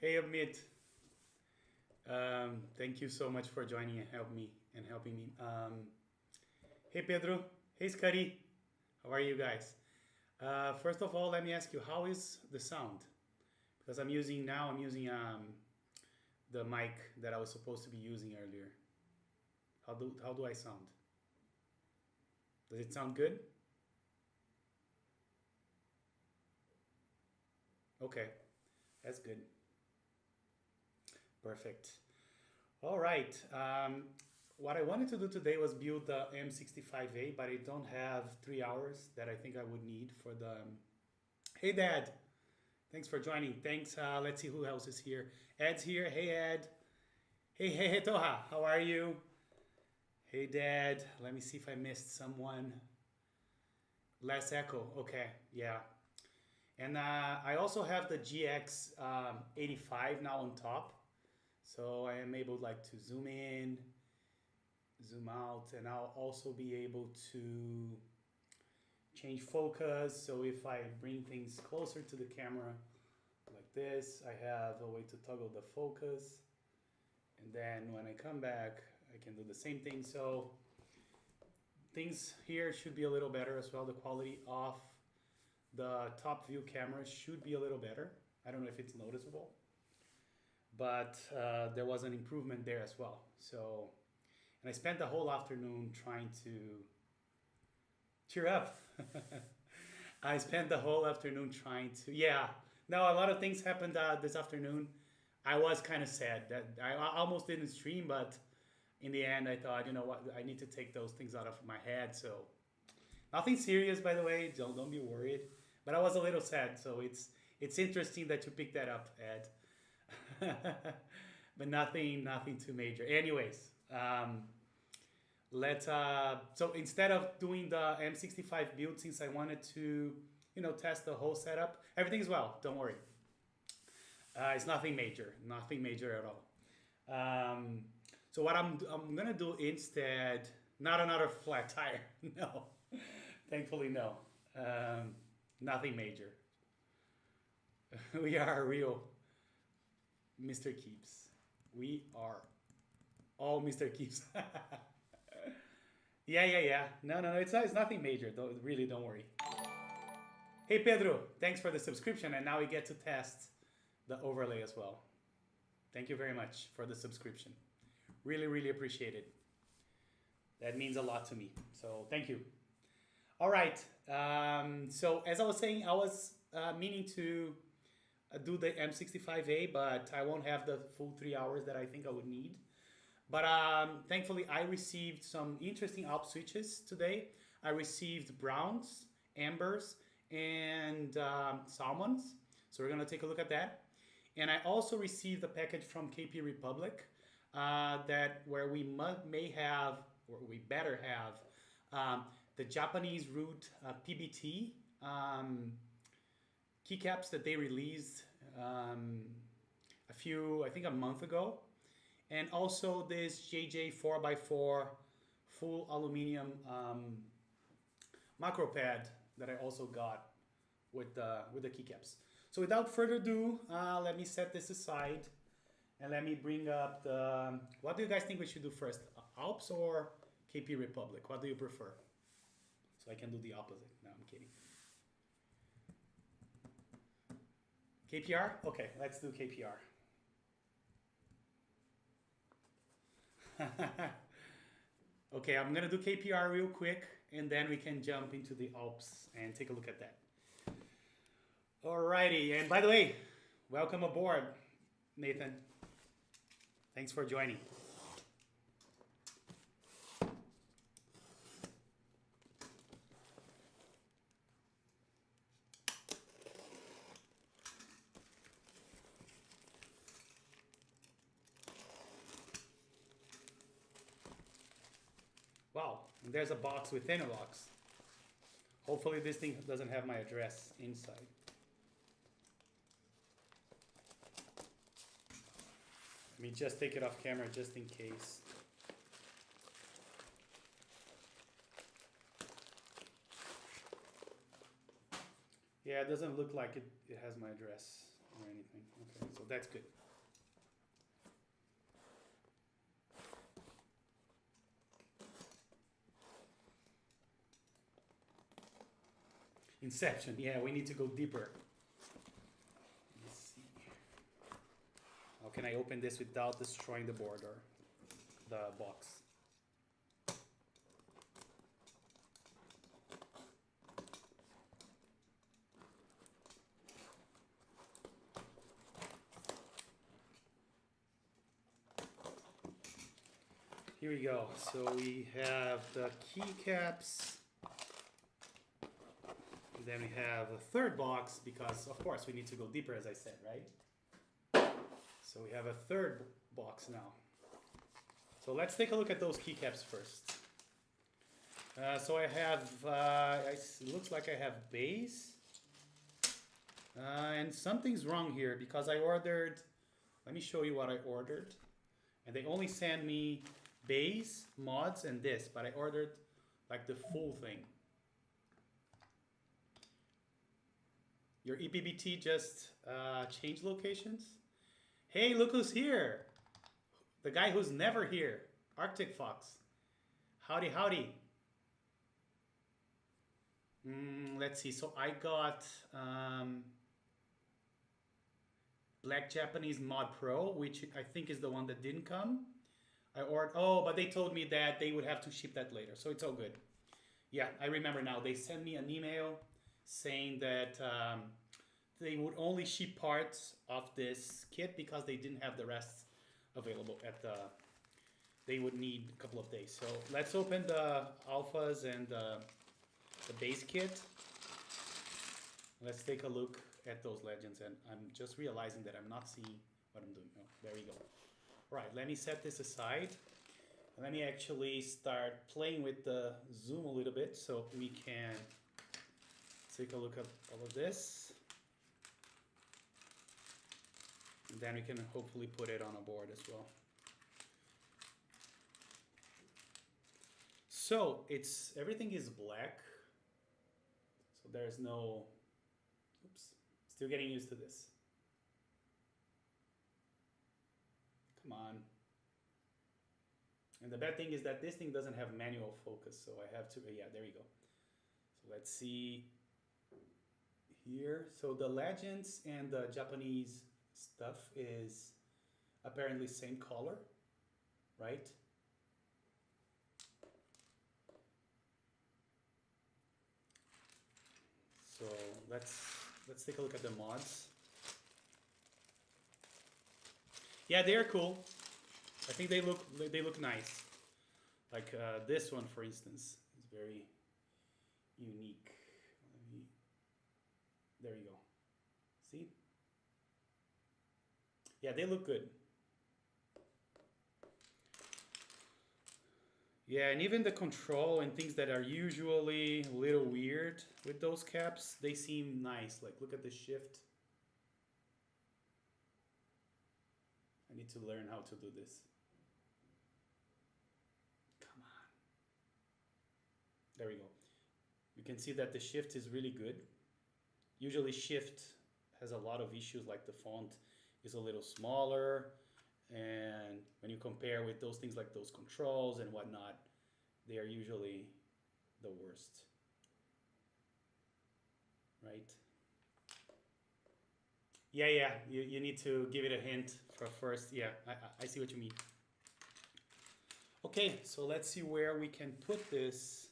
Hey, Amit. Thank you so much for joining and helping me. Hey, Pedro. Hey, Scotty. How are you guys? First of all, let me ask you, how is the sound? Because I'm using the mic that I was supposed to be using earlier. How do I sound? Does it sound good? Okay, that's good. Perfect. All right. What I wanted to do today was build the M65A, but I don't have 3 hours that I think I would need for the. Hey, Dad. Thanks for joining. Thanks. Let's see who else is here. Ed's here. Hey, Ed. Hey, Toha. How are you? Hey, Dad. Let me see if I missed someone. Less echo. Okay. Yeah. And I also have the GX 85 now on top. So I am able like to zoom in, zoom out, and I'll also be able to change focus. So if I bring things closer to the camera like this, I have a way to toggle the focus. And then when I come back, I can do the same thing. So things here should be a little better as well. The quality of the top view camera should be a little better. I don't know if it's noticeable, but there was an improvement there as well. So, and I spent the whole afternoon trying to cheer up. I spent the whole afternoon trying to, yeah. No, a lot of things happened this afternoon. I was kind of sad that I almost didn't stream, but in the end, I thought, you know what, I need to take those things out of my head. So, nothing serious, by the way. Don't be worried. But I was a little sad, so it's interesting that you picked that up, Ed. But nothing too major. Anyways, let's so instead of doing the M65 build, since I wanted to test the whole setup, everything's well. Don't worry. It's nothing major at all. So what I'm gonna do instead, not another flat tire. No, thankfully no. Nothing major. We are real Mr. Keeps. We are all Mr. Keeps. Yeah. No. It's nothing major. Don't worry. Hey, Pedro. Thanks for the subscription. And now we get to test the overlay as well. Thank you very much for the subscription. Really appreciate it. That means a lot to me. So thank you. All right. So as I was saying, I was meaning to do the M65A, but I won't have the full 3 hours that I think I would need. But thankfully, I received some interesting ALPS switches today. I received browns, ambers, and salmons. So we're going to take a look at that. And I also received a package from KPRepublic where we may have, or we better have, the Japanese root PBT keycaps that they released I think a month ago. And also this jj4x4 full aluminum macropad that I also got with the keycaps. So without further ado, let me set this aside and let me bring up the, what do you guys think we should do first? ALPS or KPRepublic? What do you prefer? So I can do the opposite. No, I'm kidding. KPR? Okay, let's do KPR. Okay, I'm gonna do KPR real quick, and then we can jump into the ALPS and take a look at that. Alrighty, and by the way, welcome aboard, Nathan. Thanks for joining. Wow, and there's a box within a box. Hopefully this thing doesn't have my address inside. Let me just take it off camera just in case. Yeah, it doesn't look like it has my address. or anything. Okay, so that's good. Inception, yeah, we need to go deeper. Let's see. How can I open this without destroying the board or the box? Here we go. So we have the keycaps. Then we have a third box because, of course, we need to go deeper, as I said, right? So we have a third box now. So let's take a look at those keycaps first. So I have, it looks like I have base. And something's wrong here because I ordered, let me show you what I ordered. And they only send me base, mods, and this, but I ordered like the full thing. Your EPBT just changed locations? Hey, look who's here! The guy who's never here, Arctic Fox. Howdy, howdy. Let's see, so I got Black Japanese Mod Pro, which I think is the one that didn't come. I ordered, oh, but they told me that they would have to ship that later, so it's all good. Yeah, I remember now. They sent me an email saying that they would only ship parts of this kit because they didn't have the rest available at the, they would need a couple of days. So let's open the alphas and the base kit. Let's take a look at those legends, and I'm just realizing that I'm not seeing what I'm doing. Oh, there we go. All right, let me set this aside. Let me actually start playing with the zoom a little bit so we can take a look at all of this. And then we can hopefully put it on a board as well. So it's, everything is black. So there's no, oops, still getting used to this. Come on. And the bad thing is that this thing doesn't have manual focus, so I have to, yeah, there we go. So let's see here. So the legends and the Japanese stuff is apparently same color, right? So let's take a look at the mods. Yeah, they are cool. I think they look nice. Like this one, for instance, is very unique. There you go. See? Yeah, they look good. Yeah, and even the control and things that are usually a little weird with those caps, they seem nice. Like, look at the shift. I need to learn how to do this. Come on. There we go. You can see that the shift is really good. Usually shift has a lot of issues, like the font is a little smaller, and when you compare with those things like those controls and whatnot, they are usually the worst, right? Yeah, you need to give it a hint for first. Yeah, I see what you mean. Okay, so let's see where we can put this.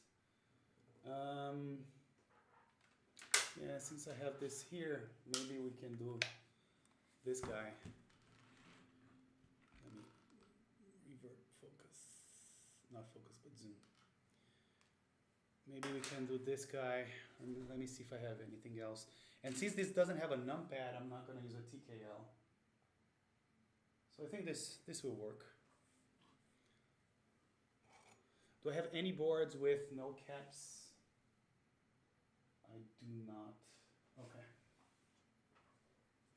Yeah, since I have this here, maybe we can do this guy. Let me revert focus, not focus, but zoom. Maybe we can do this guy. Let me see if I have anything else. And since this doesn't have a numpad, I'm not going to use a TKL. So I think this will work. Do I have any boards with no caps? I do not. Okay.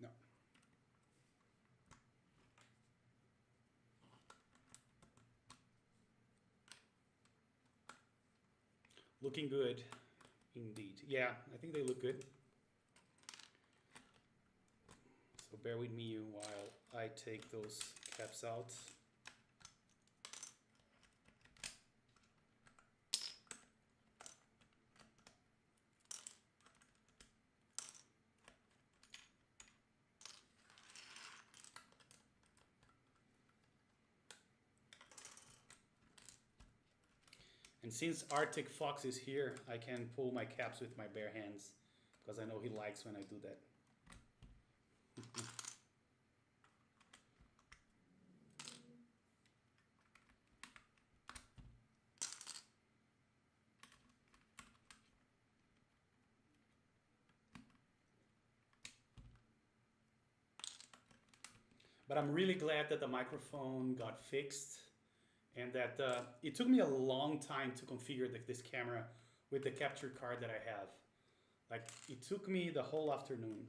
No. Looking good, indeed. Yeah, I think they look good. bear with me while I take those caps out. And since Arctic Fox is here, I can pull my caps with my bare hands because I know he likes when I do that. But I'm really glad that the microphone got fixed and that it took me a long time to configure this camera with the capture card that I have. Like, it took me the whole afternoon,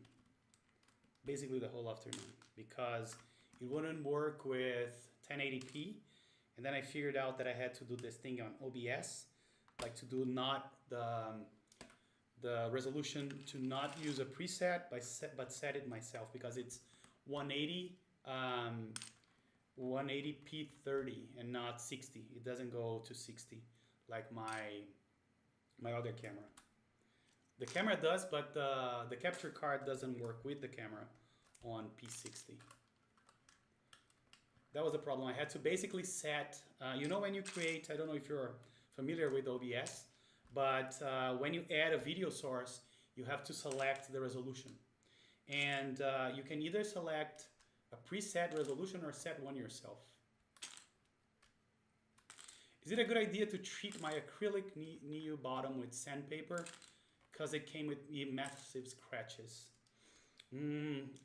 basically the whole afternoon, because it wouldn't work with 1080p. And then I figured out that I had to do this thing on OBS, like to do not the resolution, to not use a preset, but set it myself, because it's 180 180p 30 and not 60. It doesn't go to 60 like my other camera. The camera does, but the capture card doesn't work with the camera on P60. That was the problem. I had to basically set, you know, when you create, I don't know if you're familiar with OBS, but when you add a video source, you have to select the resolution. And you can either select a preset resolution or set one yourself. Is it a good idea to treat my acrylic Neo bottom with sandpaper? Because it came with massive scratches.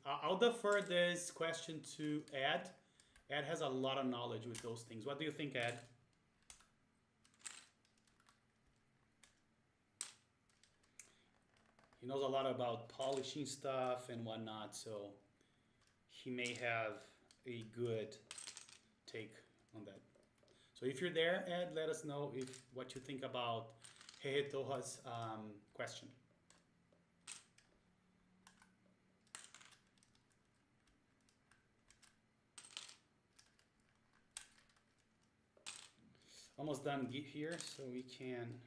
I'll defer this question to Ed. Ed has a lot of knowledge with those things. What do you think, Ed? He knows a lot about polishing stuff and whatnot, so he may have a good take on that. So if you're there, Ed, let us know what you think about Toha's question. Almost done here, so we can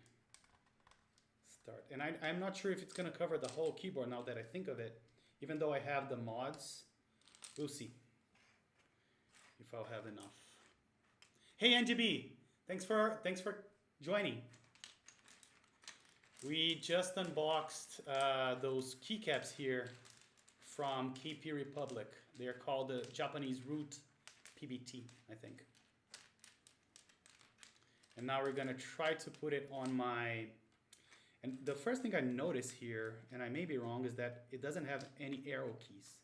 start. And I'm not sure if it's going to cover the whole keyboard now that I think of it, even though I have the mods. We'll see if I'll have enough. Hey NGB, thanks for joining. We just unboxed those keycaps here from KPRepublic. They're called the Japanese Root PBT, I think. And now we're gonna try to put it on my, and the first thing I notice here, and I may be wrong, is that it doesn't have any arrow keys.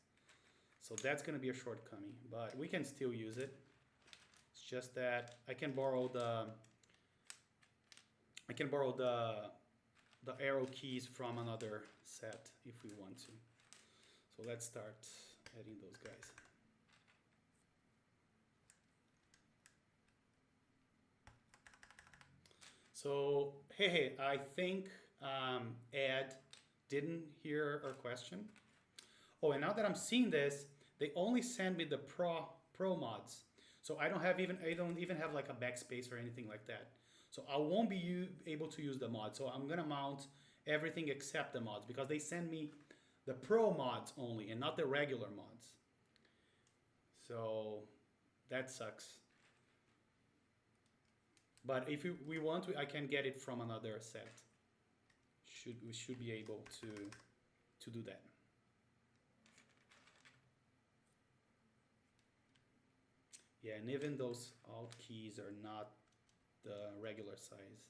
So that's gonna be a shortcoming, but we can still use it. It's just that I can borrow the arrow keys from another set if we want to. So let's start adding those guys. So, hey, I think Ed didn't hear our question. Oh, and now that I'm seeing this, they only send me the pro mods. So I don't even have like a backspace or anything like that. So I won't be able to use the mods. So I'm gonna mount everything except the mods because they send me the pro mods only and not the regular mods. So that sucks. But if we want to, I can get it from another set. We should be able to do that. Yeah, and even those alt keys are not the regular size.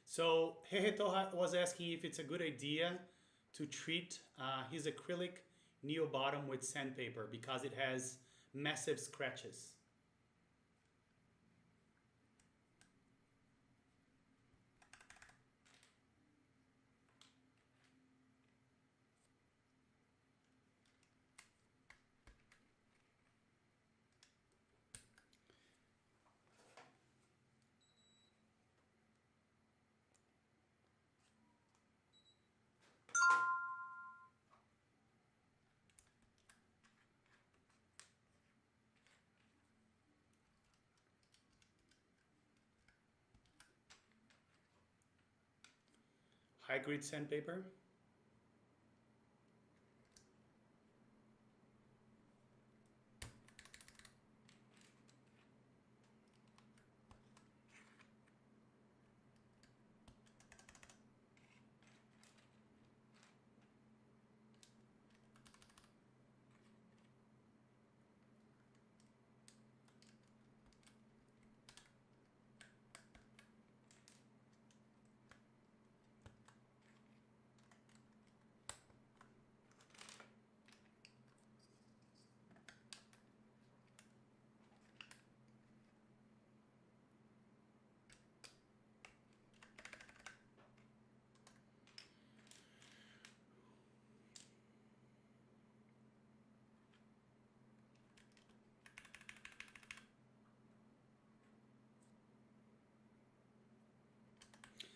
So Toha was asking if it's a good idea to treat his acrylic Neo bottom with sandpaper because it has massive scratches. high grit sandpaper.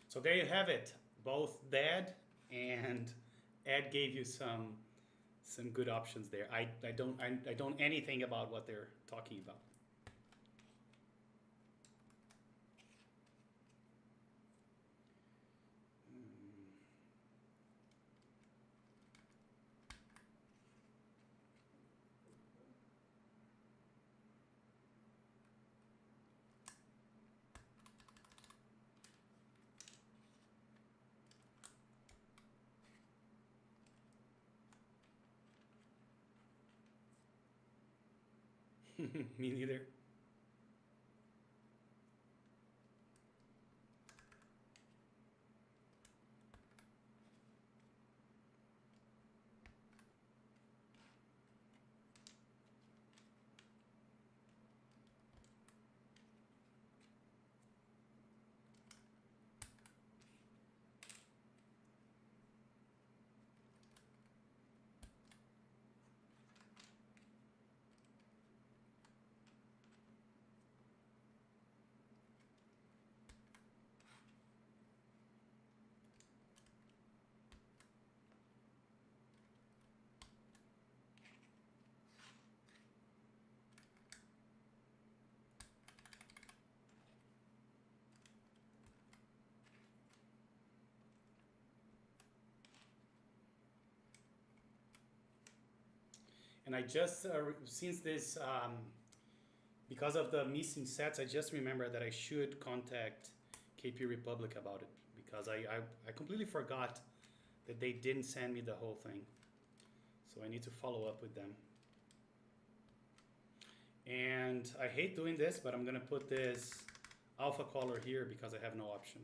So there you have it. Both Dad and Ed gave you some good options there. I don't anything about what they're talking about. Me neither. And I just, since this, because of the missing sets, I just remember that I should contact KPRepublic about it, because I completely forgot that they didn't send me the whole thing. So I need to follow up with them. And I hate doing this, but I'm gonna put this alpha color here because I have no option.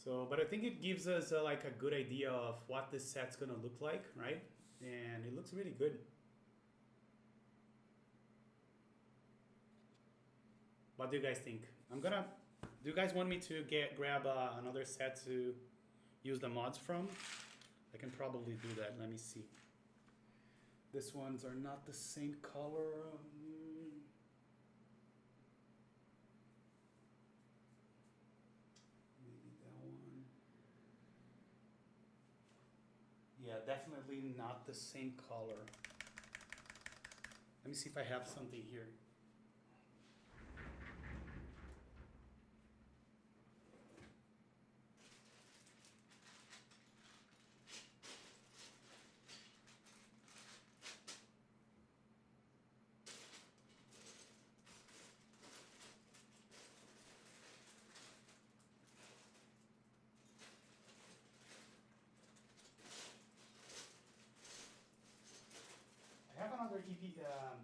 So, but I think it gives us like a good idea of what this set's gonna look like, right? And it looks really good. What do you guys think? Do you guys want me to grab another set to use the mods from? I can probably do that. Let me see. These ones are not the same color. Yeah, definitely not the same color. Let me see if I have something here.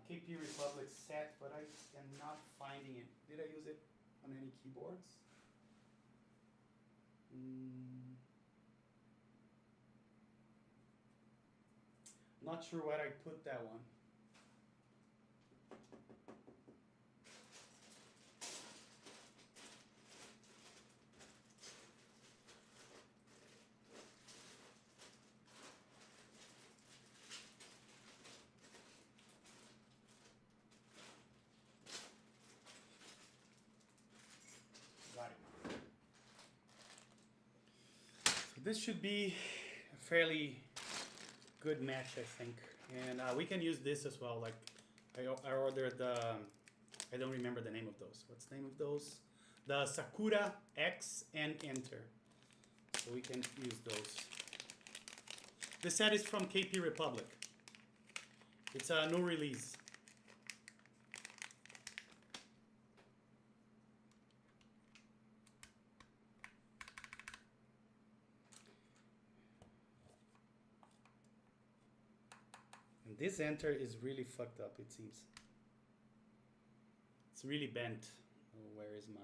KPRepublic set, but I am not finding it. Did I use it on any keyboards? Not sure where I put that one. This should be a fairly good match, I think. And we can use this as well. Like I ordered the, I don't remember the name of those. What's the name of those? The Sakura X and Enter. So we can use those. The set is from KPRepublic. It's a new release. And this Enter is really fucked up, it seems. It's really bent. Oh, where is my...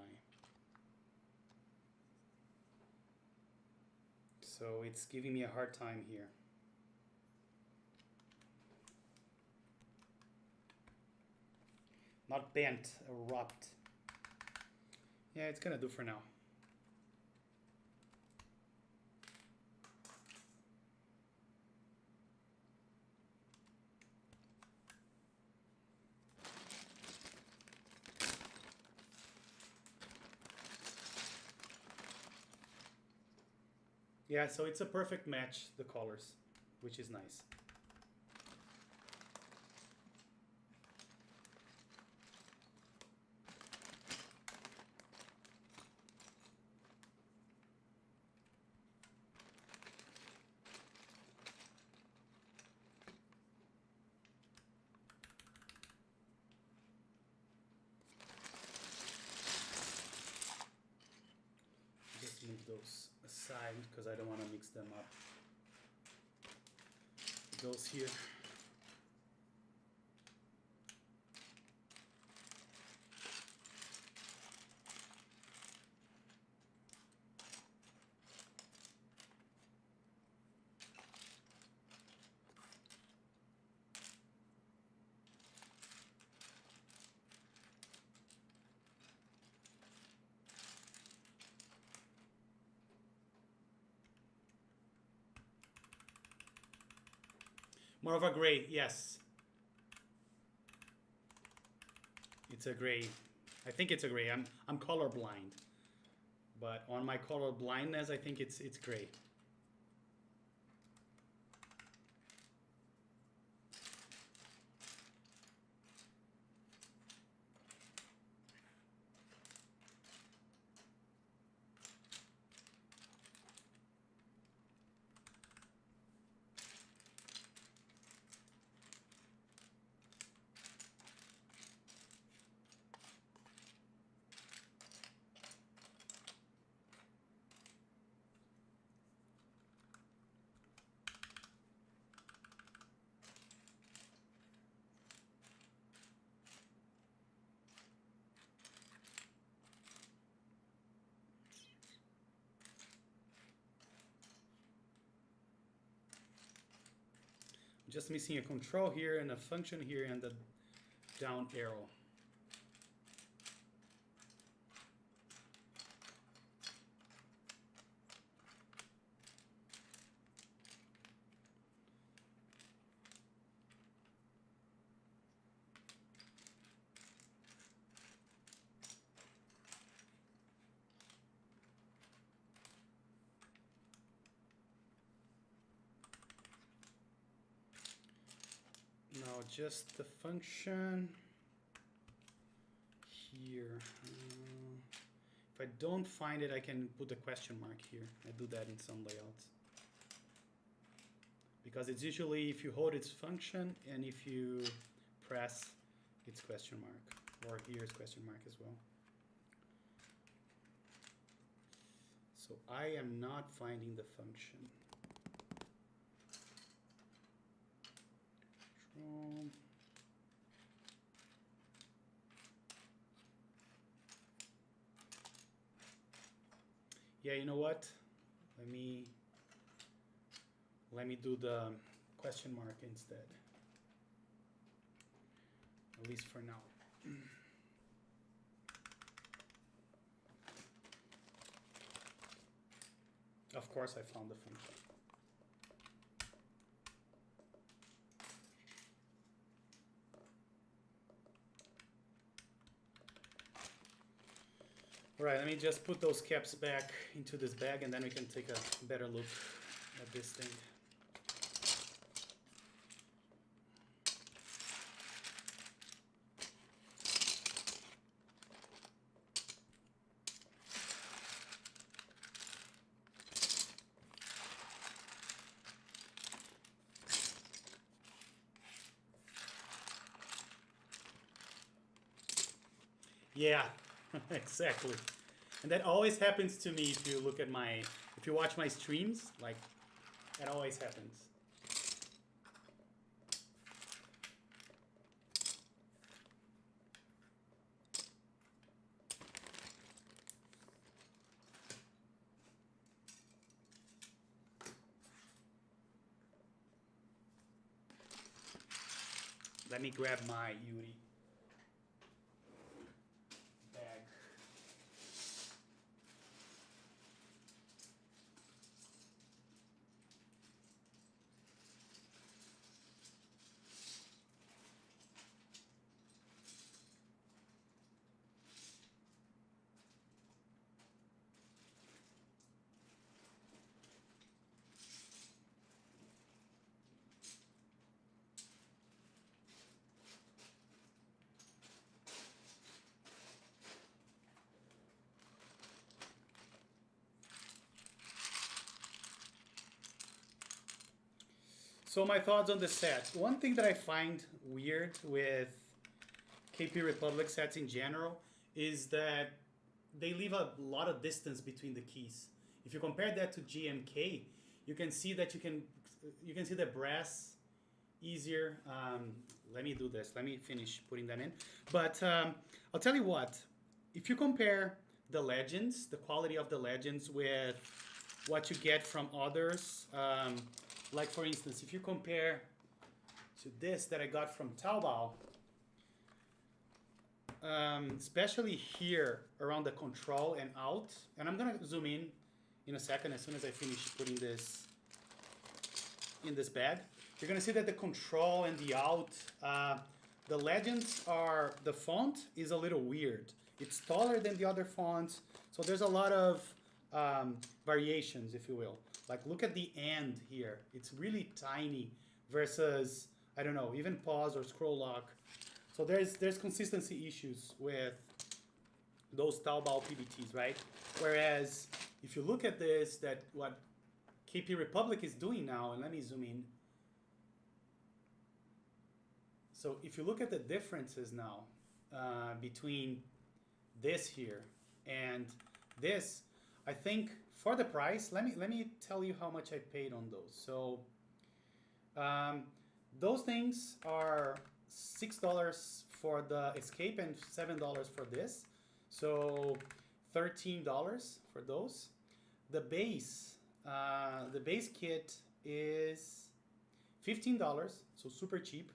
So it's giving me a hard time here. Not bent, wrapped. Yeah, it's gonna do for now. Yeah, so it's a perfect match, the colors, which is nice. Just move those aside because I don't want to mix them up. Those here. More of a gray, yes. It's a gray. I think it's a gray. I'm colorblind. But on my color blindness, I think it's gray. Just missing a control here and a function here and the down arrow. Now just the function here. If I don't find it, I can put a question mark here. I do that in some layouts. Because it's usually if you hold its function and if you press its question mark. Or here's question mark as well. So I am not finding the function. Yeah, you know what? Let me do the question mark instead. At least for now. Of course, I found the function. All right, let me just put those caps back into this bag and then we can take a better look at this thing. Yeah, exactly. And that always happens to me if you look at if you watch my streams, like, that always happens. Let me grab my Yuri bag. So my thoughts on the set. One thing that I find weird with KPRepublic sets in general is that they leave a lot of distance between the keys. If you compare that to GMK, you can see that you can see the brass easier. Let me do this. Let me finish putting them in. But I'll tell you what. If you compare the Legends, the quality of the Legends with what you get from others, like for instance, if you compare to this that I got from Taobao, especially here around the control and out, and I'm gonna zoom in a second as soon as I finish putting this in this bag. You're gonna see that the control and the out, the Legends are, the font is a little weird. It's taller than the other fonts, so there's a lot of variations, if you will. Like look at the end here. It's really tiny versus, I don't know, even pause or scroll lock. So there's consistency issues with those Taobao PBTs, right? Whereas if you look at this, that what KPRepublic is doing now, and let me zoom in. So if you look at the differences now between this here and this, I think for the price, let me tell you how much I paid on those. So those things are $6 for the Escape and $7 for this. So $13 for those. The base kit is $15, so super cheap.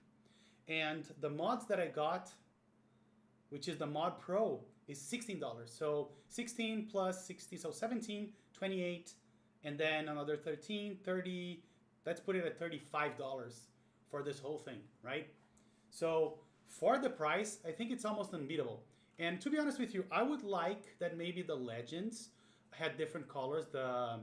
And the mods that I got, which is the Mod Pro, is $16. So 16 plus 60, so 17, 28, and then another 13, 30. Let's put it at $35 for this whole thing, right? So for the price, I think it's almost unbeatable. And to be honest with you, I would like that maybe the Legends had different colors. The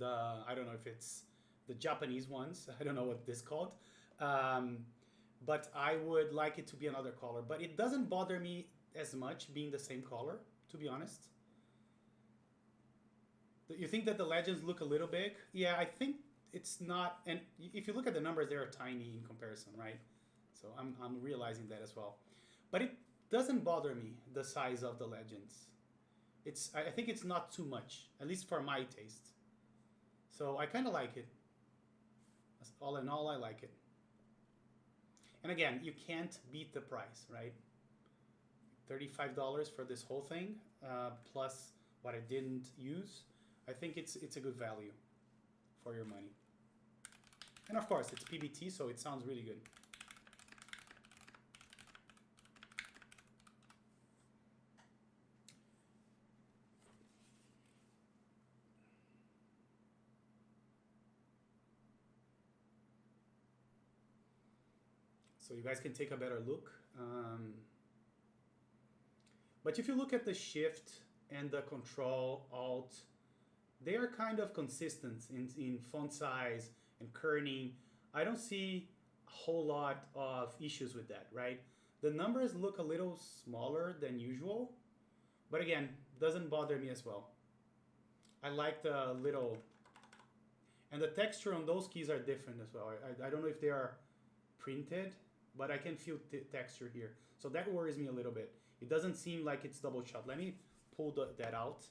I don't know if it's the Japanese ones. I don't know what this called. But I would like it to be another color. But it doesn't bother me as much being the same color, to be honest. You think that the Legends look a little big? Yeah, I think it's not. And if you look at the numbers, they are tiny in comparison, right? So I'm realizing that as well. But it doesn't bother me, the size of the Legends. I think it's not too much, at least for my taste. So I kind of like it. All in all, I like it. And again, you can't beat the price, right? $35 for this whole thing, plus what I didn't use. I think it's a good value for your money. And of course, it's PBT, so it sounds really good. So you guys can take a better look. But if you look at the shift and the Control Alt, they are kind of consistent in font size and kerning. I don't see a whole lot of issues with that, right? The numbers look a little smaller than usual, but again, doesn't bother me as well. I like the little, and the texture on those keys are different as well. I don't know if they are printed, but I can feel texture here. So that worries me a little bit. It doesn't seem like it's double shot. Let me pull that out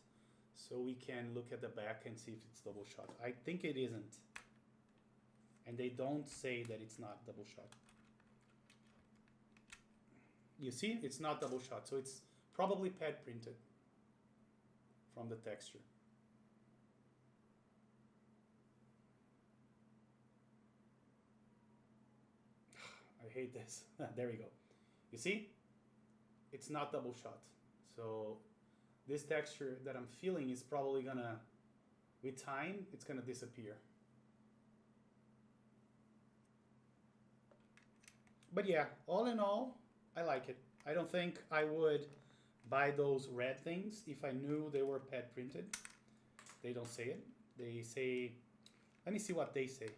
so we can look at the back and see if it's double shot. I think it isn't. And they don't say that it's not double shot. You see, it's not double shot. So it's probably pad printed from the texture. I hate this. There we go. You see? It's not double shot. So this texture that I'm feeling is probably gonna, with time, it's gonna disappear. But yeah, all in all, I like it. I don't think I would buy those red things if I knew they were pad printed. They don't say it. They say, let me see what they say.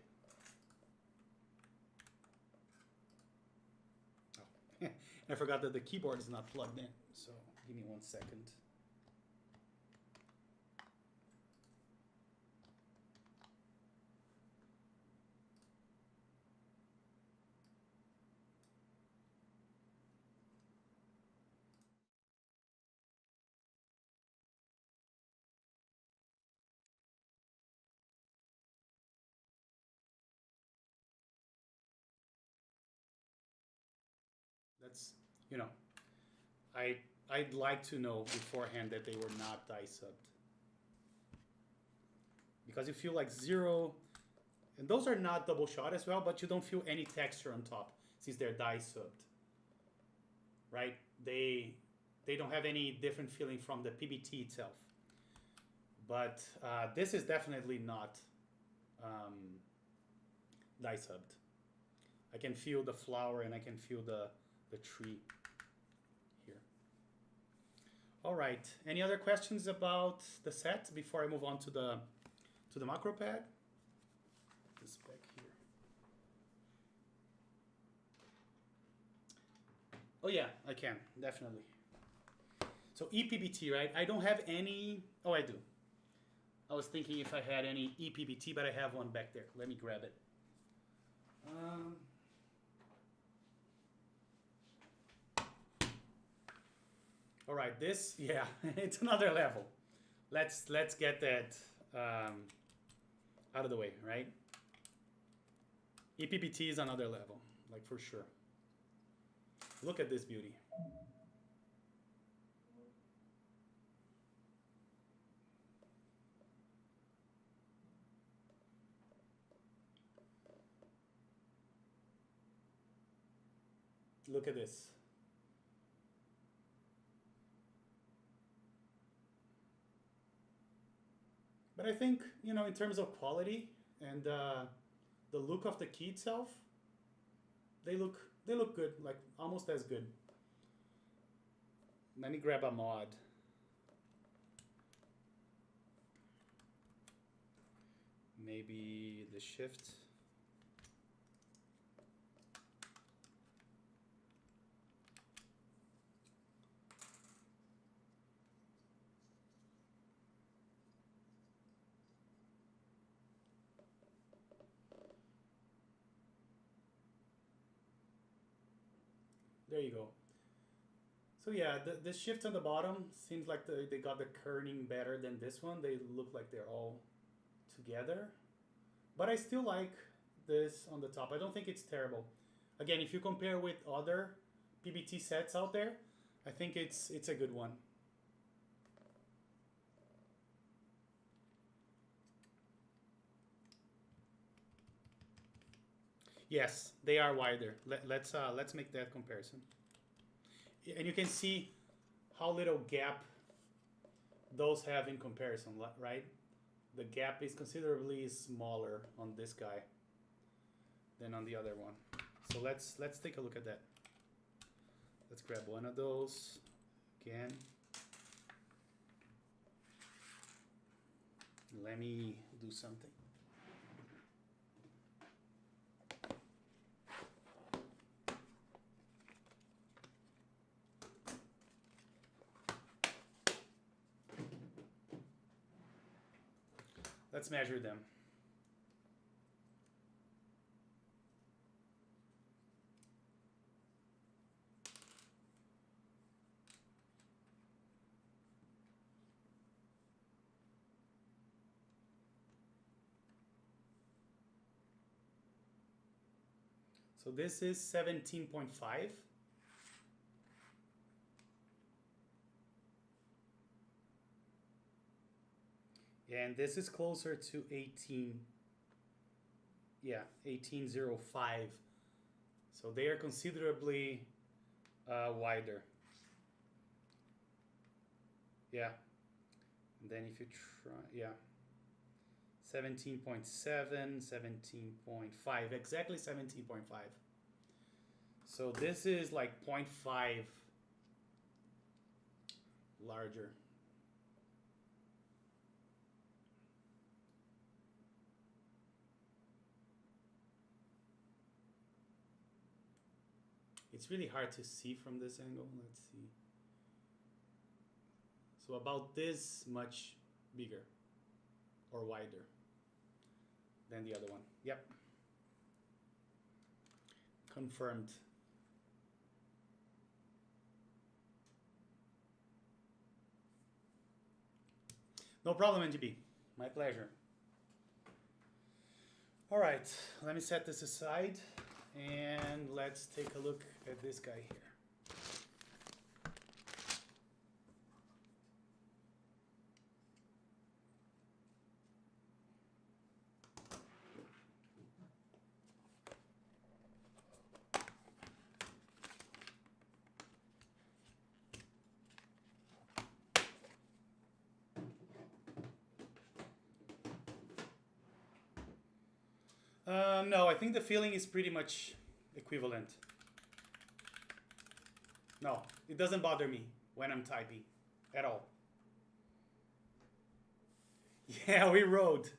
Oh. I forgot that the keyboard is not plugged in, so give me 1 second. That's, you know, I'd like to know beforehand that they were not die subbed. Because you feel like zero, and those are not double shot as well, but you don't feel any texture on top since they're die subbed, right? They don't have any different feeling from the PBT itself. But this is definitely not die subbed. I can feel the flower and I can feel the tree here. All right. Any other questions about the set before I move on to the macro pad? This back here. Oh yeah, I can definitely. So ePBT, right? I don't have any. Oh, I do. I was thinking if I had any ePBT, but I have one back there. Let me grab it. All right, this, yeah, it's another level. Let's get that out of the way, right? ePBT is another level, like for sure. Look at this beauty. Look at this. But I think, you know, in terms of quality and the look of the key itself, they look good, like almost as good. Let me grab a mod. Maybe the shift. There you go. So yeah, the shift on the bottom seems like they got the kerning better than this one. They look like they're all together. But I still like this on the top. I don't think it's terrible. Again, if you compare with other PBT sets out there, I think it's a good one. Yes, they are wider. Let's make that comparison. And you can see how little gap those have in comparison, right? The gap is considerably smaller on this guy than on the other one. So let's take a look at that. Let's grab one of those again. let me do something. Let's measure them. So this is 17.5. And this is closer to 18. Yeah, 1805. So they are considerably wider. Yeah. And then if you try, yeah. 17.7, 17.5, exactly 17.5. So this is like 0.5 larger. It's really hard to see from this angle. Let's see. So about this much bigger or wider than the other one. Yep. Confirmed. No problem, NGB. My pleasure. All right, let me set this aside and let's take a look at this guy here. No, I think the feeling is pretty much equivalent. No, it doesn't bother me when I'm typing at all. Yeah, we rode.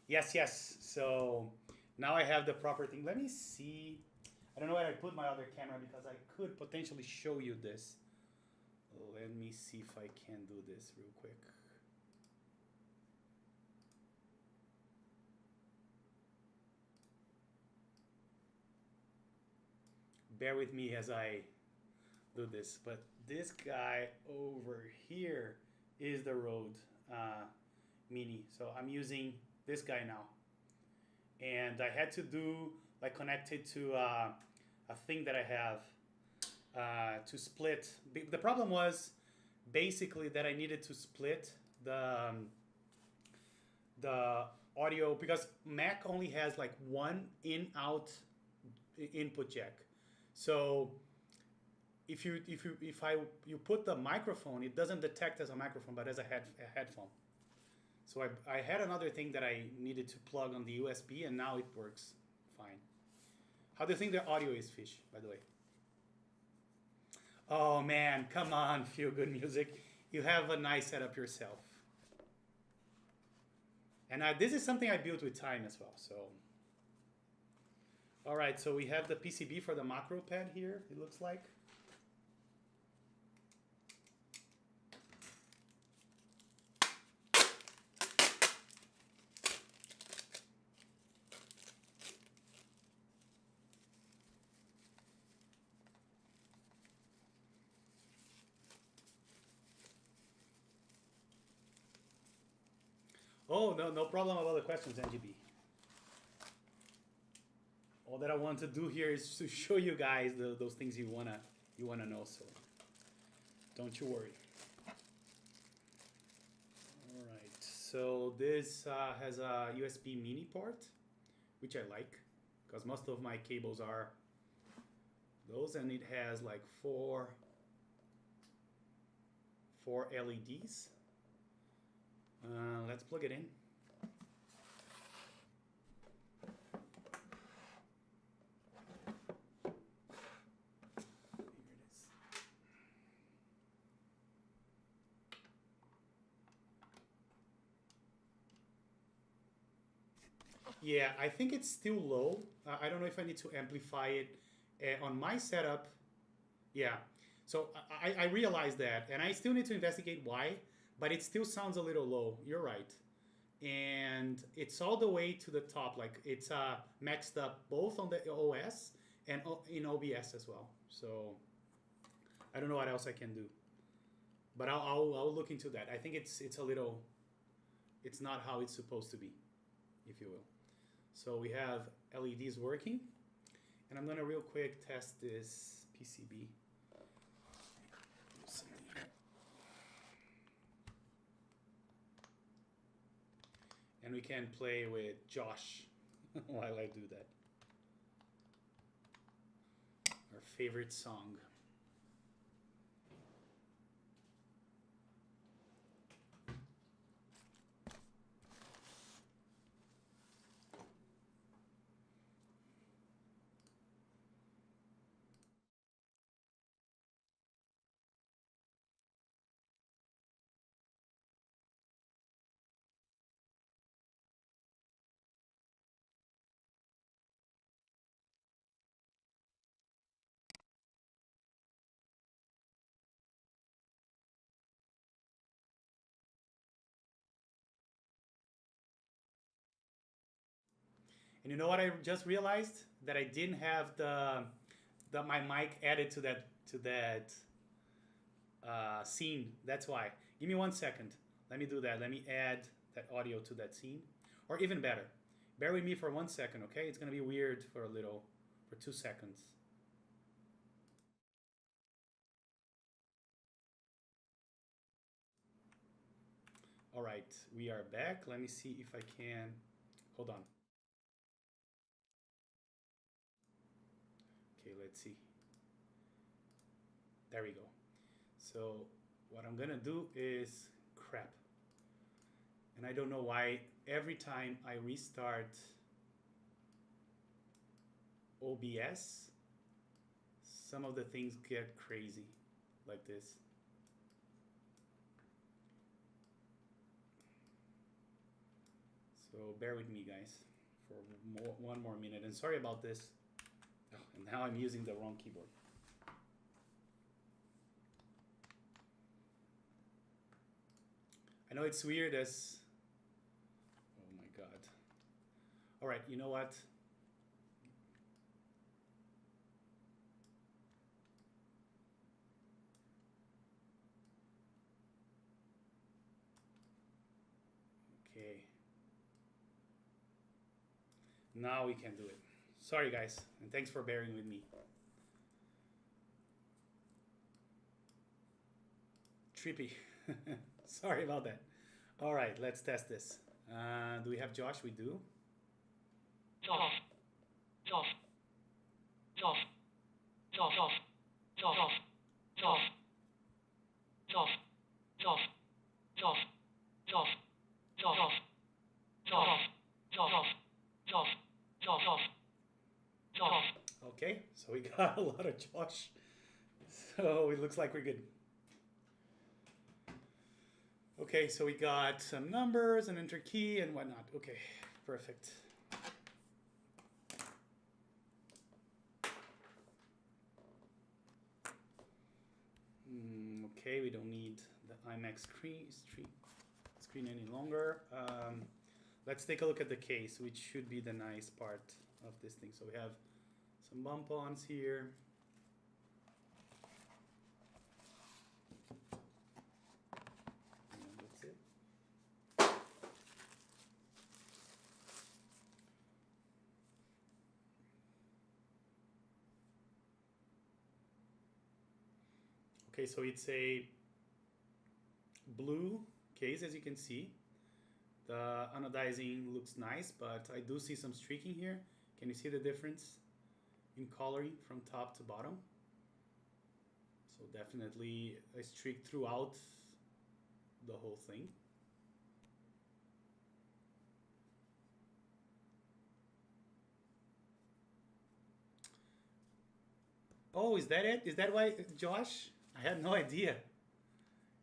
Yes, yes. So now I have the proper thing. Let me see. I don't know where I put my other camera because I could potentially show you this. Let me see if I can do this real quick. Bear with me as I do this, but this guy over here is the Rode Mini. So I'm using this guy now. And I had to do, like, connect it to a thing that I have to split. The problem was basically that I needed to split the audio because Mac only has like one in-out input jack. So if you put the microphone, it doesn't detect as a microphone, but as a headphone. So I had another thing that I needed to plug on the USB, and now it works fine. How do you think the audio is, Fish, by the way? Oh man, come on, Feel Good Music. You have a nice setup yourself. And this is something I built with time as well, so. All right, so we have the PCB for the macropad here, it looks like. Oh, no problem about the questions, NGB. All that I want to do here is to show you guys those things you wanna know. So don't you worry. All right. So this has a USB mini port, which I like because most of my cables are those, and it has like four LEDs. Let's plug it in. Yeah, I think it's still low. I don't know if I need to amplify it. On my setup, yeah. So I realize that, and I still need to investigate why, but it still sounds a little low. You're right. And it's all the way to the top. Like it's maxed up both on the OS and in OBS as well. So I don't know what else I can do, but I'll look into that. I think it's a little, it's not how it's supposed to be, if you will. So we have LEDs working, and I'm gonna real quick test this PCB. And we can play with Josh while I do that. Our favorite song. And you know what I just realized? That I didn't have my mic added to that scene. That's why. Give me 1 second. Let me do that. Let me add that audio to that scene. Or even better, bear with me for 1 second, okay? It's gonna be weird for 2 seconds. All right, we are back. Let me see if I can, hold on. Okay, let's see. There we go. So what I'm gonna do is crap. And I don't know why every time I restart OBS, some of the things get crazy like this. So bear with me, guys, for one more minute. And sorry about this. Oh, and now I'm using the wrong keyboard. I know it's weird as, oh my God. All right, you know what? Okay. Now we can do it. Sorry, guys, and thanks for bearing with me. Trippy. Sorry about that. All right, let's test this. Do we have Josh? We do. Okay, so we got a lot of Josh. So it looks like we're good. Okay, so we got some numbers and enter key and whatnot. Okay, perfect. Okay, we don't need the IMAX screen any longer. Let's take a look at the case, which should be the nice part of this thing. So we have some bump-ons here. And that's it. Okay, so it's a blue case, as you can see. The anodizing looks nice, but I do see some streaking here. Can you see the difference in coloring from top to bottom? So definitely a streak throughout the whole thing. Oh, is that it? Is that why, Josh? I had no idea.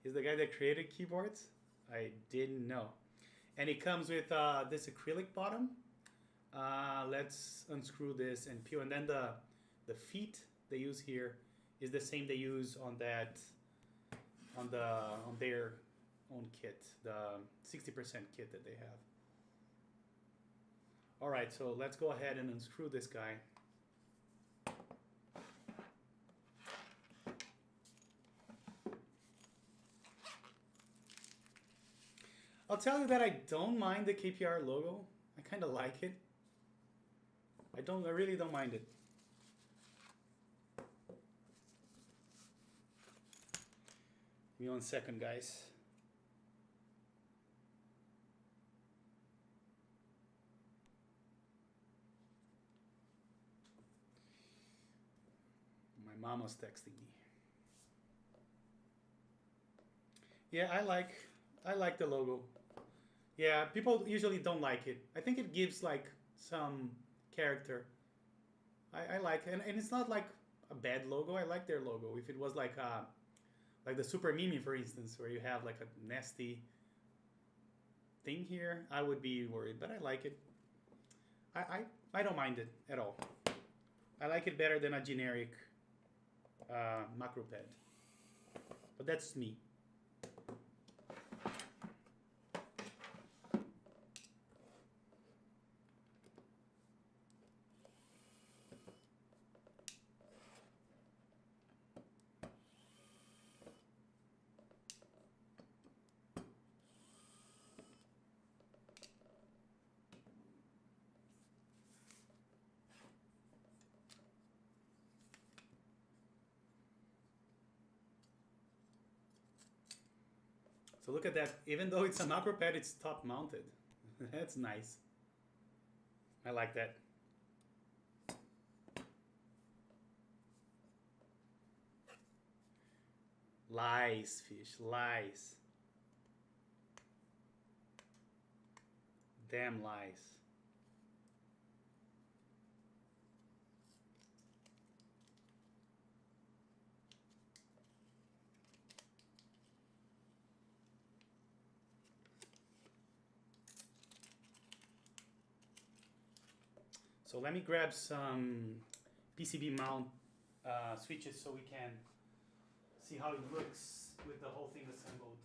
He's the guy that created keyboards? I didn't know. And it comes with this acrylic bottom. Let's unscrew this and peel. And then the feet they use here is the same they use on that on their own kit, the 60% kit that they have. All right, so let's go ahead and unscrew this guy. I'll tell you that I don't mind the KPR logo. I kind of like it. I really don't mind it. Give me 1 second, guys. My mama's texting me. Yeah, I like the logo. Yeah, people usually don't like it. I think it gives like some character. I like it. And it's not like a bad logo. I like their logo. If it was like the Super Mimi, for instance, where you have like a nasty thing here, I would be worried. But I like it. I don't mind it at all. I like it better than a generic macropad. But that's me. So look at that. Even though it's a macropad, it's top mounted. That's nice. I like that. Lies, fish, lies. Damn lies. So let me grab some PCB mount switches so we can see how it looks with the whole thing assembled.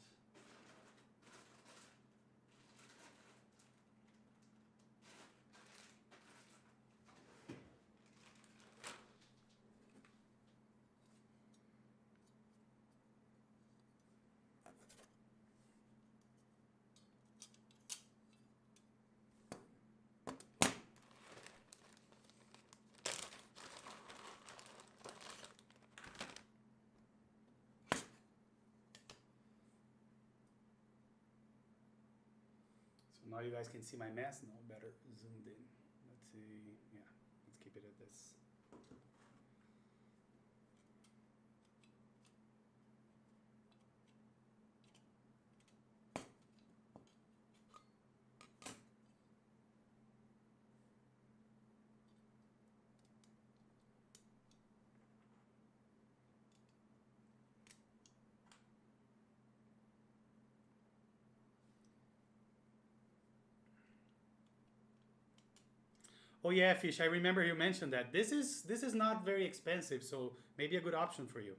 Now you guys can see my mess now better zoomed in. Let's see, yeah, let's keep it at this. Oh yeah, Fish, I remember you mentioned that. This is not very expensive, so maybe a good option for you.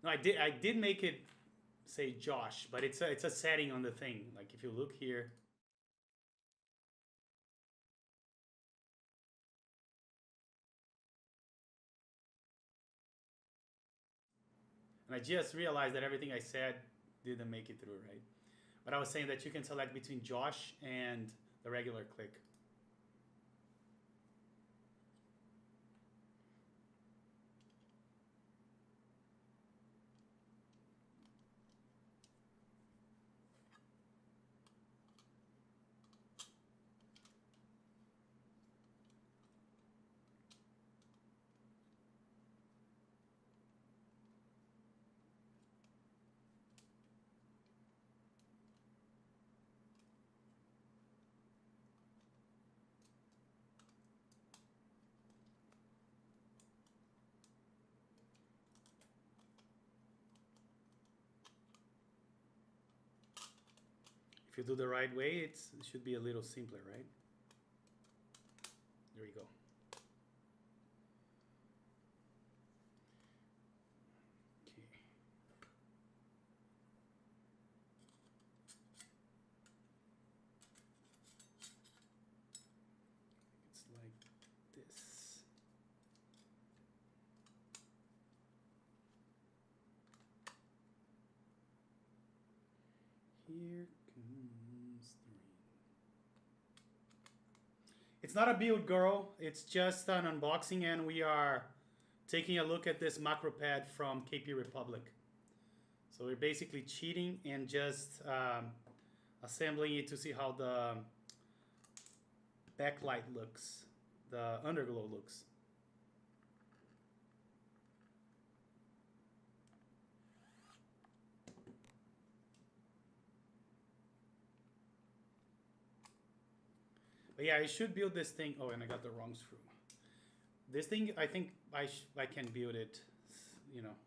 No, I did make it say Josh, but it's a setting on the thing. Like if you look here. And I just realized that everything I said didn't make it through, right? But I was saying that you can select between Josh and the regular click. If you do the right way, it should be a little simpler, right? There we go. Okay. It's like this. Here comes the rain. It's not a build, girl. It's just an unboxing, and we are taking a look at this macropad from KPRepublic. So we're basically cheating and just assembling it to see how the backlight looks, the underglow looks. But yeah, I should build this thing. Oh, and I got the wrong screw. This thing, I think I can build it, you know,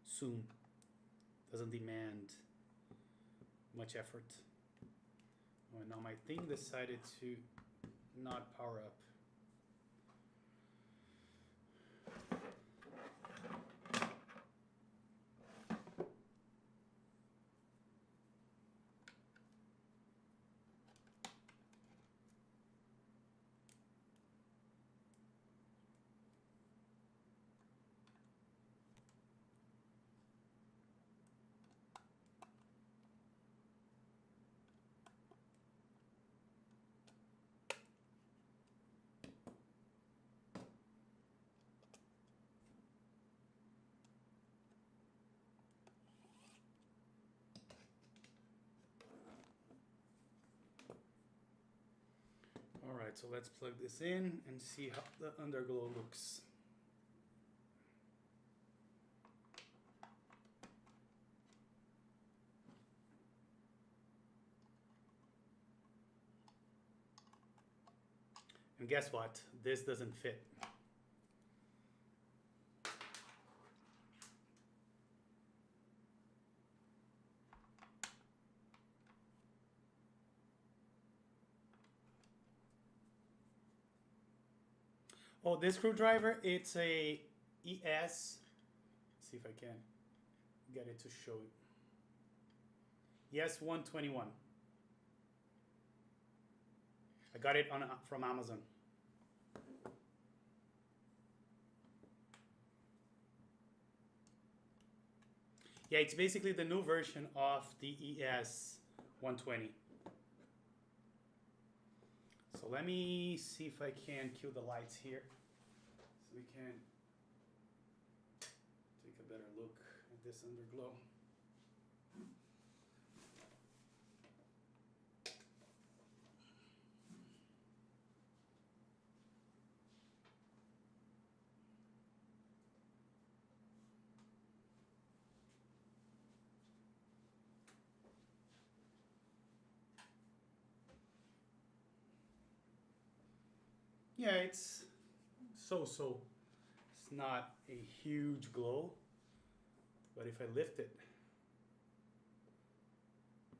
soon. Doesn't demand much effort. Oh, and now my thing decided to not power up. All right, so let's plug this in and see how the underglow looks. And guess what? This doesn't fit. Oh, this screwdriver, it's a ES. Let's see if I can get it to show it. ES 121. I got it from Amazon. Yeah, it's basically the new version of the ES 120. So let me see if I can cue the lights here so we can take a better look at this underglow. Yeah, it's so-so. It's not a huge glow, but if I lift it,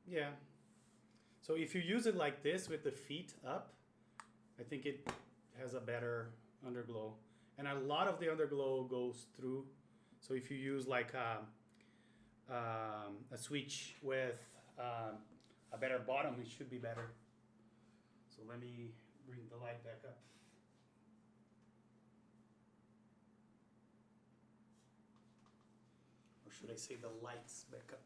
yeah. So if you use it like this with the feet up, I think it has a better underglow. And a lot of the underglow goes through. So if you use like a switch with a better bottom, it should be better. So let me bring the light back up. Or should I say the lights back up?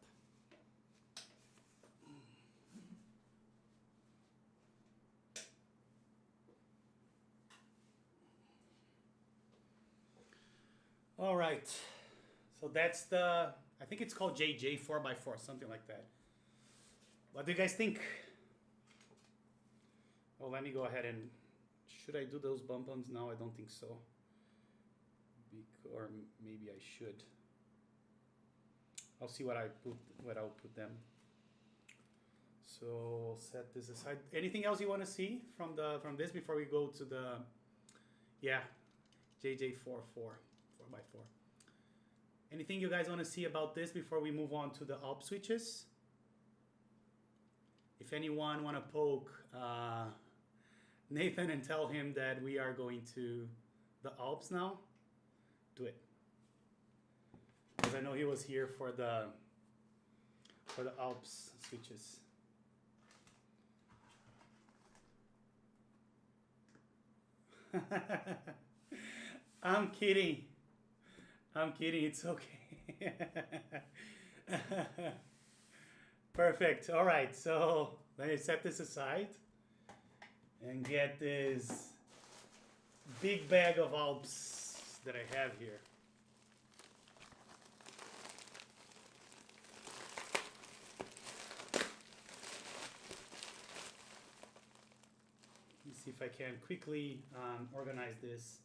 All right, so that's the, I think it's called jj4x4, something like that. What do you guys think? Oh, let me go ahead and, should I do those bump bumps now? I don't think so. Or maybe I should. I'll see what I'll put them. So set this aside. Anything else you want to see from this before we go to the, yeah, jj4x4. 4x4. Anything you guys want to see about this before we move on to the ALPS switches? if anyone want to poke Nathan and tell him that we are going to the ALPS now, do it. Because I know he was here for the ALPS switches. I'm kidding. I'm kidding. It's okay. Perfect. All right. So let me set this aside and get this big bag of ALPS that I have here. Let me see if I can quickly organize this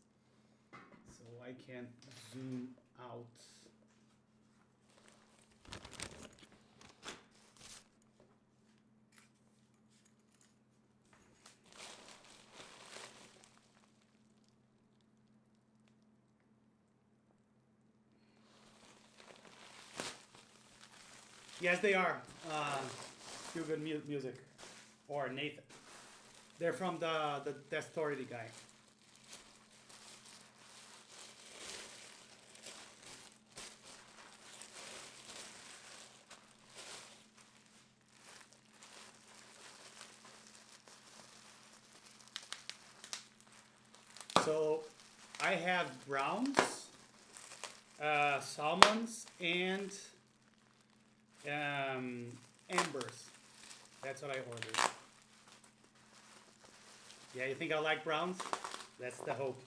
so I can zoom out. Yes, they are. Feel Good Music or Nathan. They're from the Authority guy. So I have Browns, Salmons, and Ambers. That's what I ordered. Yeah, you think I like Browns? That's the hope.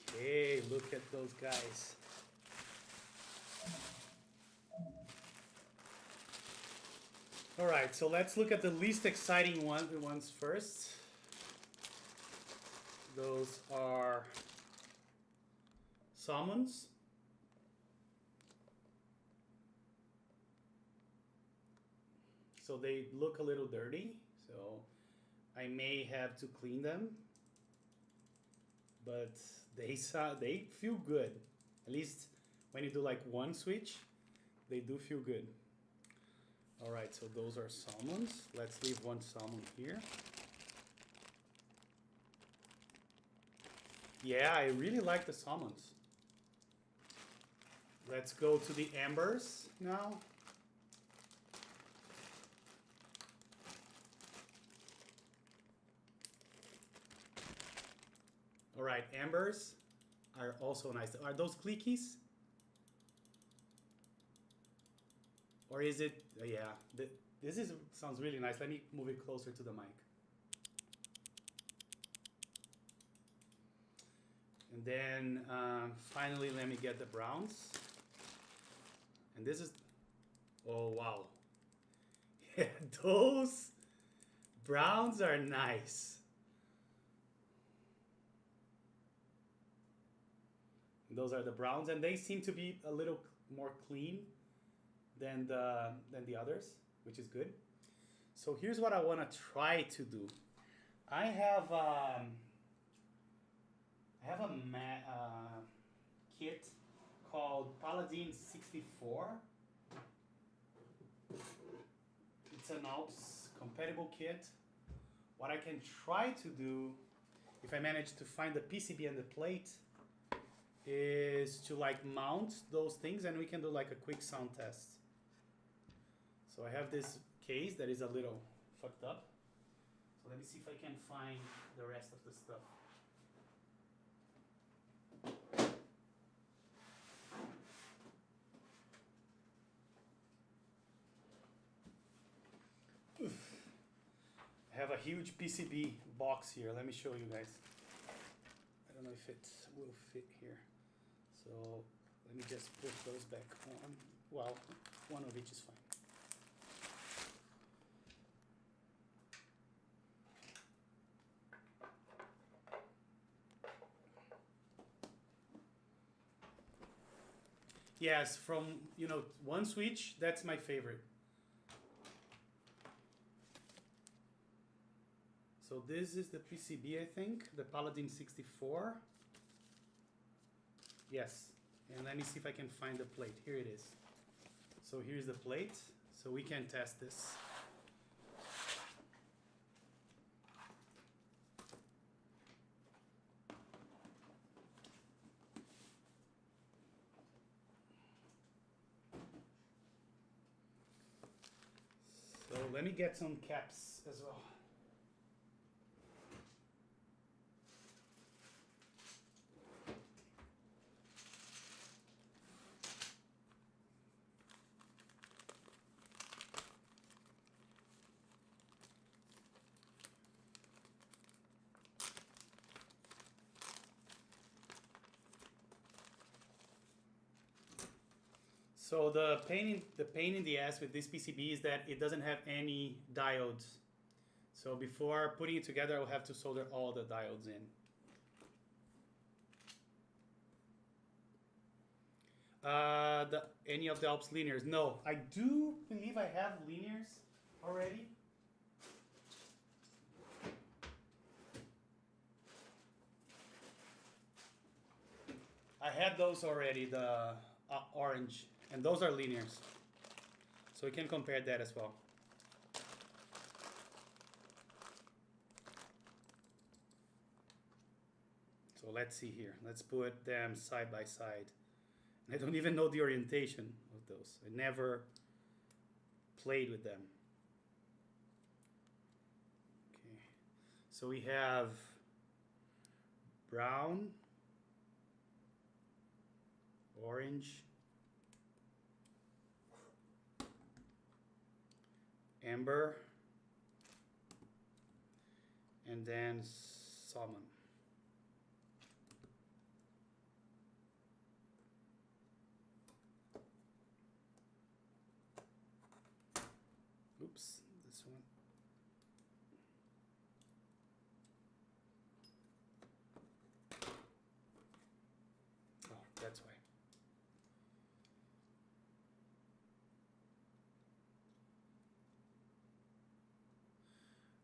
Okay, look at those guys. All right, so let's look at the least exciting ones first. Those are salmons. So they look a little dirty, so I may have to clean them. But they feel good. At least when you do like one switch, they do feel good. All right, so those are salmons. Let's leave one salmon here. Yeah, I really like the salmons. Let's go to the ambers now. All right, ambers are also nice. Are those clickies? Or is it, yeah, this sounds really nice. Let me move it closer to the mic. And then finally, let me get the browns. And this is, oh wow. Yeah, those browns are nice. Those are the browns, and they seem to be a little more clean than the others, which is good. So here's what I want to try to do. I have a kit called Paladin 64. It's an ALPS compatible kit. What I can try to do, if I manage to find the PCB and the plate, is to like mount those things, and we can do like a quick sound test. So I have this case that is a little fucked up. So let me see if I can find the rest of the stuff. I have a huge PCB box here. Let me show you guys. I don't know if it will fit here. So let me just put those back on. Well, one of each is fine. Yes, from, you know, one switch, that's my favorite. So this is the PCB, I think, the Paladin 64. Yes, And let me see if I can find the plate. Here it is. So here's the plate. So we can test this. So let me get some caps as well. So the pain in the ass with this PCB is that it doesn't have any diodes. So before putting it together, I'll have to solder all the diodes in. Any of the ALPS linears? No, I do believe I have linears already. I had those already, the orange. And those are linears. So we can compare that as well. So let's see here. Let's put them side by side. I don't even know the orientation of those. I never played with them. Okay. So we have brown, orange, amber, and then salmon. Oops, this one. Oh, that's why.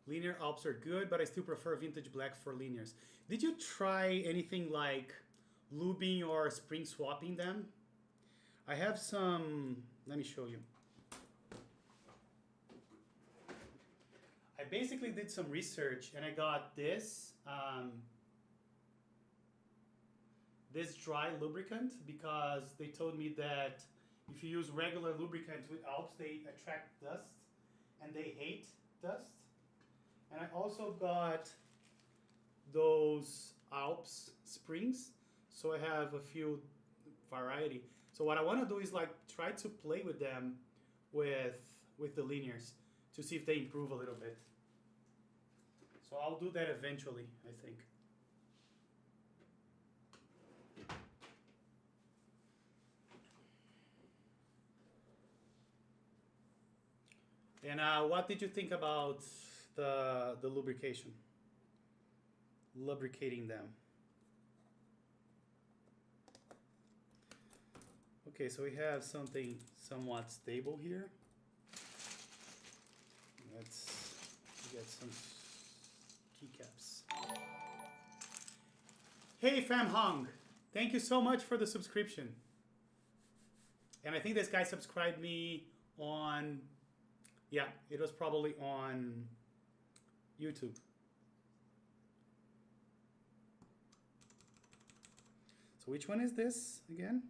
Linear ALPS are good, but I still prefer vintage black for linears. Did you try anything like lubing or spring swapping them? I have some, let me show you. I basically did some research and I got this, this dry lubricant because they told me that if you use regular lubricant with ALPS, they attract dust and they hate dust. And I also got those ALPS springs, so I have a few variety. So what I want to do is like try to play with them with the linears to see if they improve a little bit. So I'll do that eventually, I think. And what did you think about the lubrication? Lubricating them. Okay, so we have something somewhat stable here. Let's get some keycaps. Hey Fam Hong, thank you so much for the subscription. And I think this guy subscribed me on, yeah, it was probably on YouTube. So which one is this again?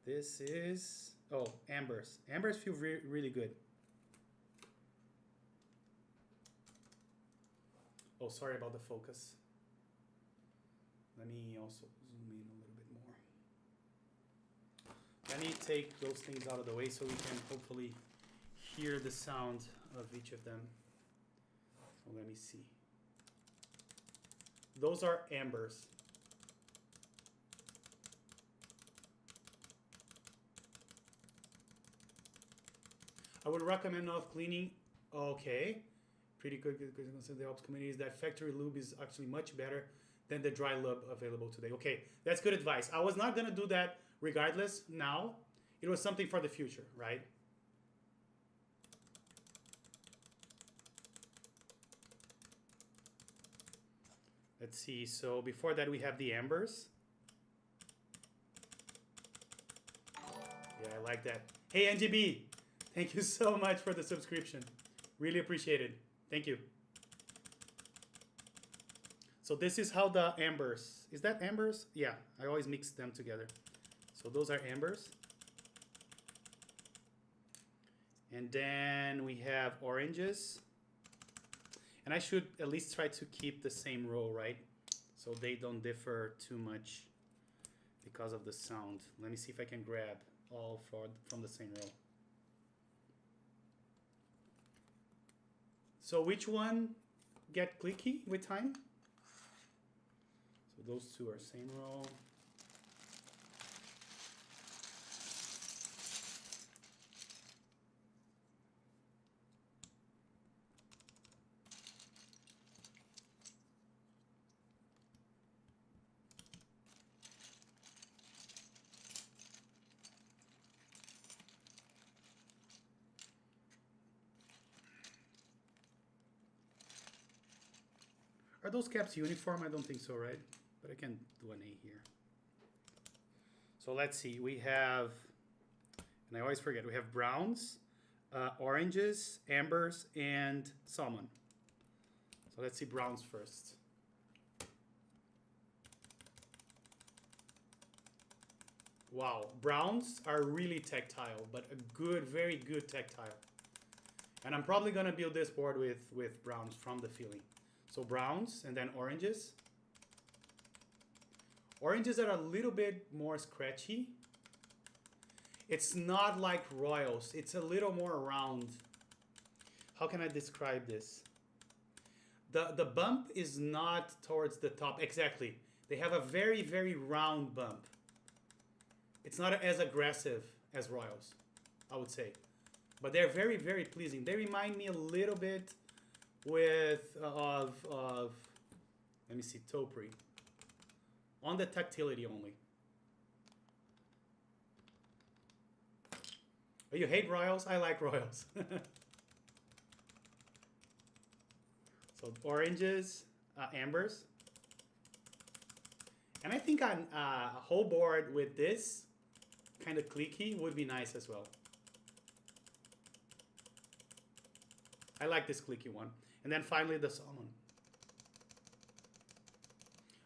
This is, oh, ambers. Ambers feel really good. Oh, sorry about the focus. Let me also zoom in a little bit more. Let me take those things out of the way so we can hopefully hear the sound of each of them. So let me see. Those are ambers. I would recommend off cleaning. Okay, pretty good because the ALPS community is that factory lube is actually much better than the dry lube available today. Okay, that's good advice. I was not gonna do that regardless now. It was something for the future, right? Let's see, so before that we have the ambers. Yeah, I like that. Hey, NGB, thank you so much for the subscription. Really appreciate it. Thank you. So this is how the ambers, is that ambers? Yeah, I always mix them together. So those are ambers. And then we have oranges. And I should at least try to keep the same row, right? So they don't differ too much because of the sound. Let me see if I can grab all from the same row. So which one get clicky with time? So those two are same row. Are those caps uniform? I don't think so, right? But I can do an A here. So let's see. We have, and I always forget, we have browns, oranges, ambers, and salmon. So let's see browns first. Wow, browns are really tactile, but a good, very good tactile. And I'm probably gonna build this board with browns from the feeling. So browns and then oranges. Oranges are a little bit more scratchy. It's not like royals. It's a little more round. How can I describe this? The bump is not towards the top. Exactly. They have a very, very round bump. It's not as aggressive as royals, I would say. But they're very, very pleasing. They remind me a little bit of let me see, topiary. On the tactility only. Oh, you hate royals? I like royals. So oranges, ambers. And I think on a whole board with this kind of clicky would be nice as well. I like this clicky one. And then finally the salmon.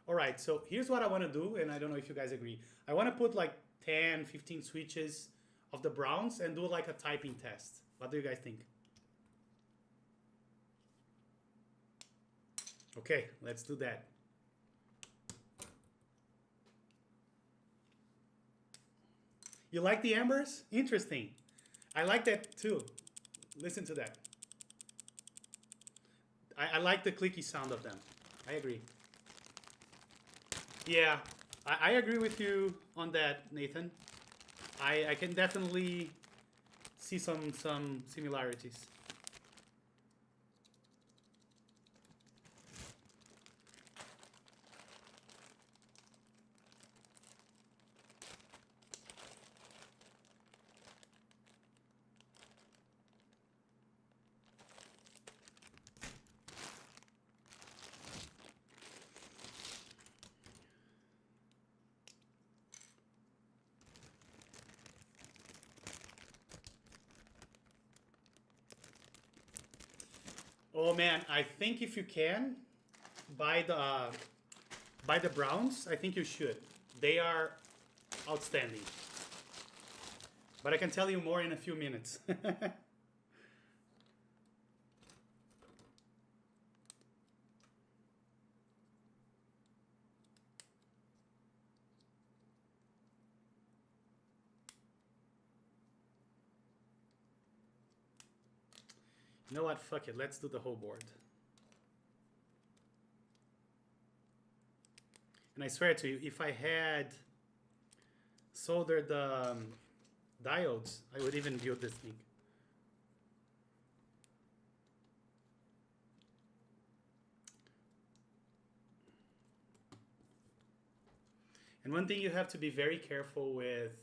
All right, so here's what I want to do, and I don't know if you guys agree. I want to put like 10, 15 switches of the browns and do like a typing test. What do you guys think? Okay, let's do that. You like the ambers? Interesting. I like that too. Listen to that. I like the clicky sound of them. I agree. Yeah, I agree with you on that, Nathan. I can definitely see some similarities. Oh man, I think if you can buy the browns, I think you should. They are outstanding. But I can tell you more in a few minutes. You know what? Fuck it. Let's do the whole board. And I swear to you, if I had soldered the diodes, I would even build this thing. And one thing you have to be very careful with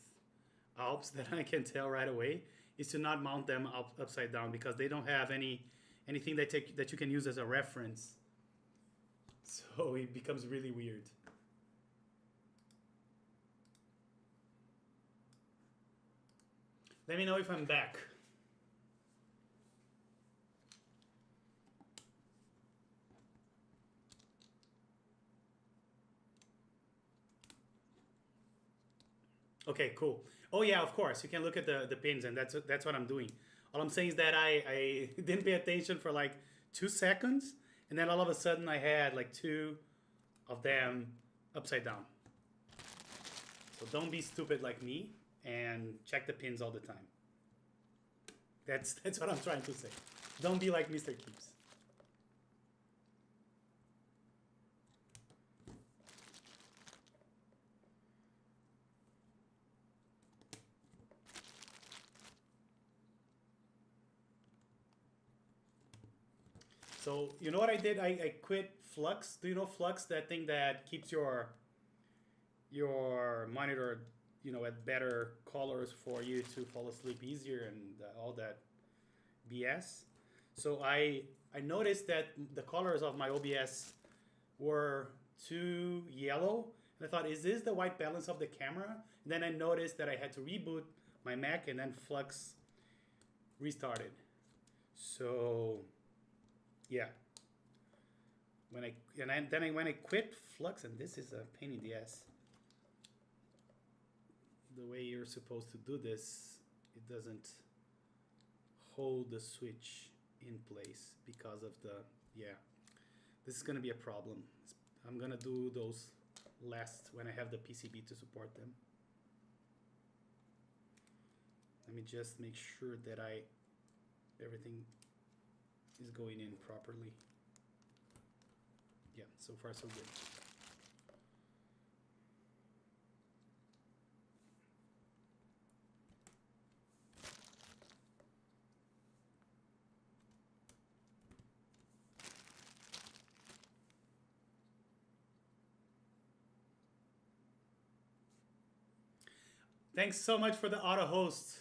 ALPS that I can tell right away is to not mount them upside down, because they don't have anything that you can use as a reference. So it becomes really weird. Let me know if I'm back. Okay, cool. Oh yeah, of course. You can look at the pins, and that's what I'm doing. All I'm saying is that I didn't pay attention for like 2 seconds, and then all of a sudden I had like two of them upside down. So don't be stupid like me and check the pins all the time. That's what I'm trying to say. Don't be like Mr. Keeps. So you know what I did? I quit Flux. Do you know Flux? That thing that keeps your monitor, you know, at better colors for you to fall asleep easier and all that BS. So I noticed that the colors of my OBS were too yellow. And I thought, is this the white balance of the camera? And then I noticed that I had to reboot my Mac, and then Flux restarted. So yeah, when I quit Flux, and this is a pain in the ass. The way you're supposed to do this, it doesn't hold the switch in place because of the, yeah, this is gonna be a problem. I'm gonna do those last when I have the PCB to support them. Let me just make sure that everything is going in properly. Yeah, so far so good. Thanks so much for the auto host,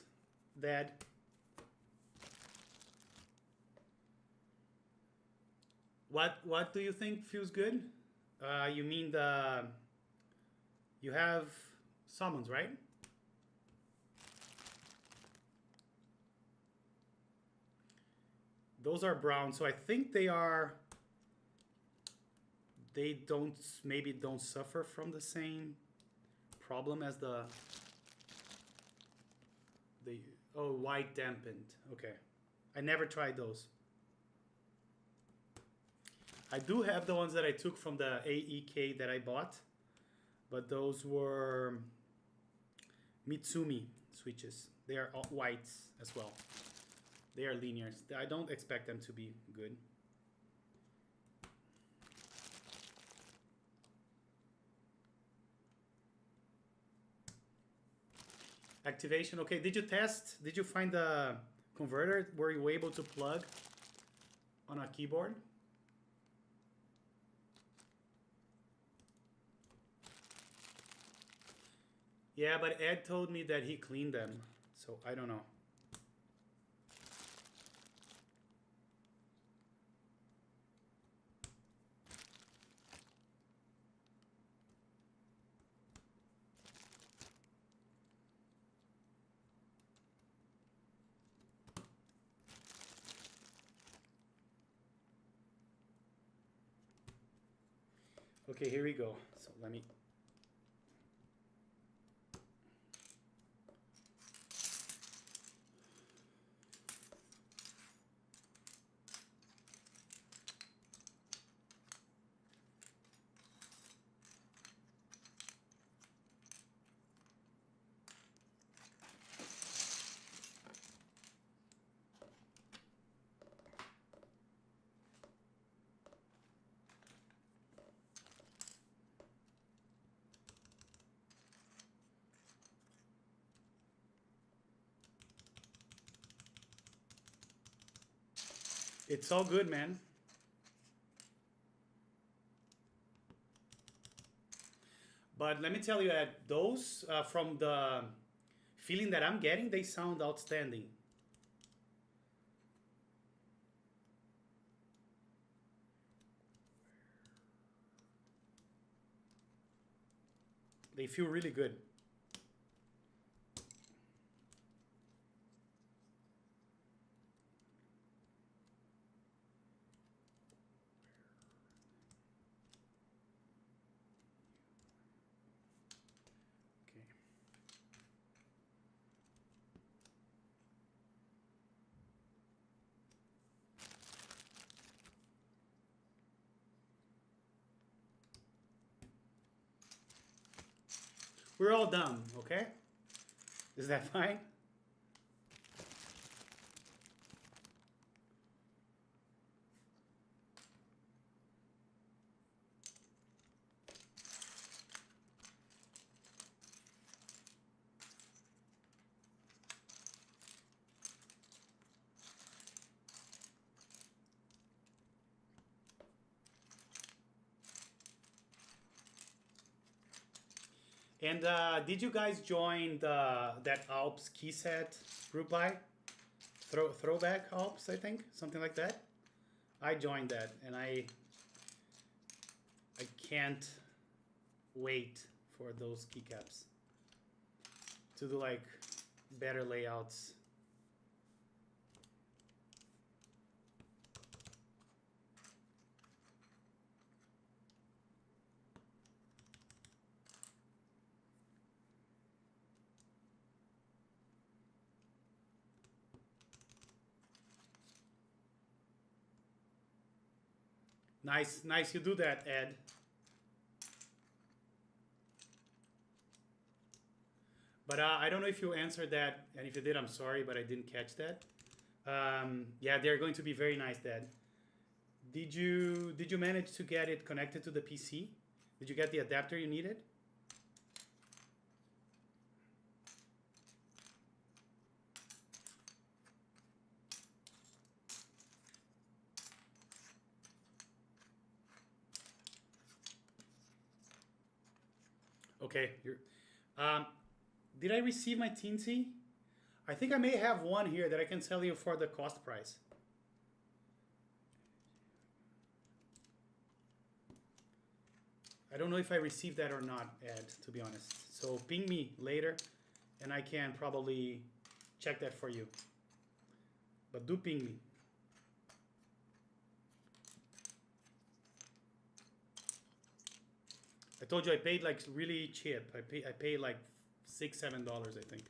Dad. What do you think feels good? You mean you have salmons, right? Those are brown, so I think they maybe don't suffer from the same problem as the white dampened. Okay, I never tried those. I do have the ones that I took from the AEK that I bought, but those were Mitsumi switches. They are all whites as well. They are linears. I don't expect them to be good. Activation. Okay, did you test? Did you find the converter? Were you able to plug on a keyboard? Yeah, but Ed told me that he cleaned them, so I don't know. Okay, here we go. So let me. It's all good, man. But let me tell you that those, from the feeling that I'm getting, they sound outstanding. They feel really good. We're all dumb, okay? Is that fine? And did you guys join that ALPS keyset group buy? Throwback ALPS, I think, something like that. I joined that, and I can't wait for those keycaps to do like better layouts. Nice you do that, Ed. But I don't know if you answered that, and if you did, I'm sorry, but I didn't catch that. Yeah, they're going to be very nice, Dad. Did you manage to get it connected to the PC? Did you get the adapter you needed? Okay. Did I receive my teensy? I think I may have one here that I can sell you for the cost price. I don't know if I received that or not, Ed, to be honest. So ping me later, and I can probably check that for you. But do ping me. I told you I paid like really cheap. I paid like $6, $7, I think.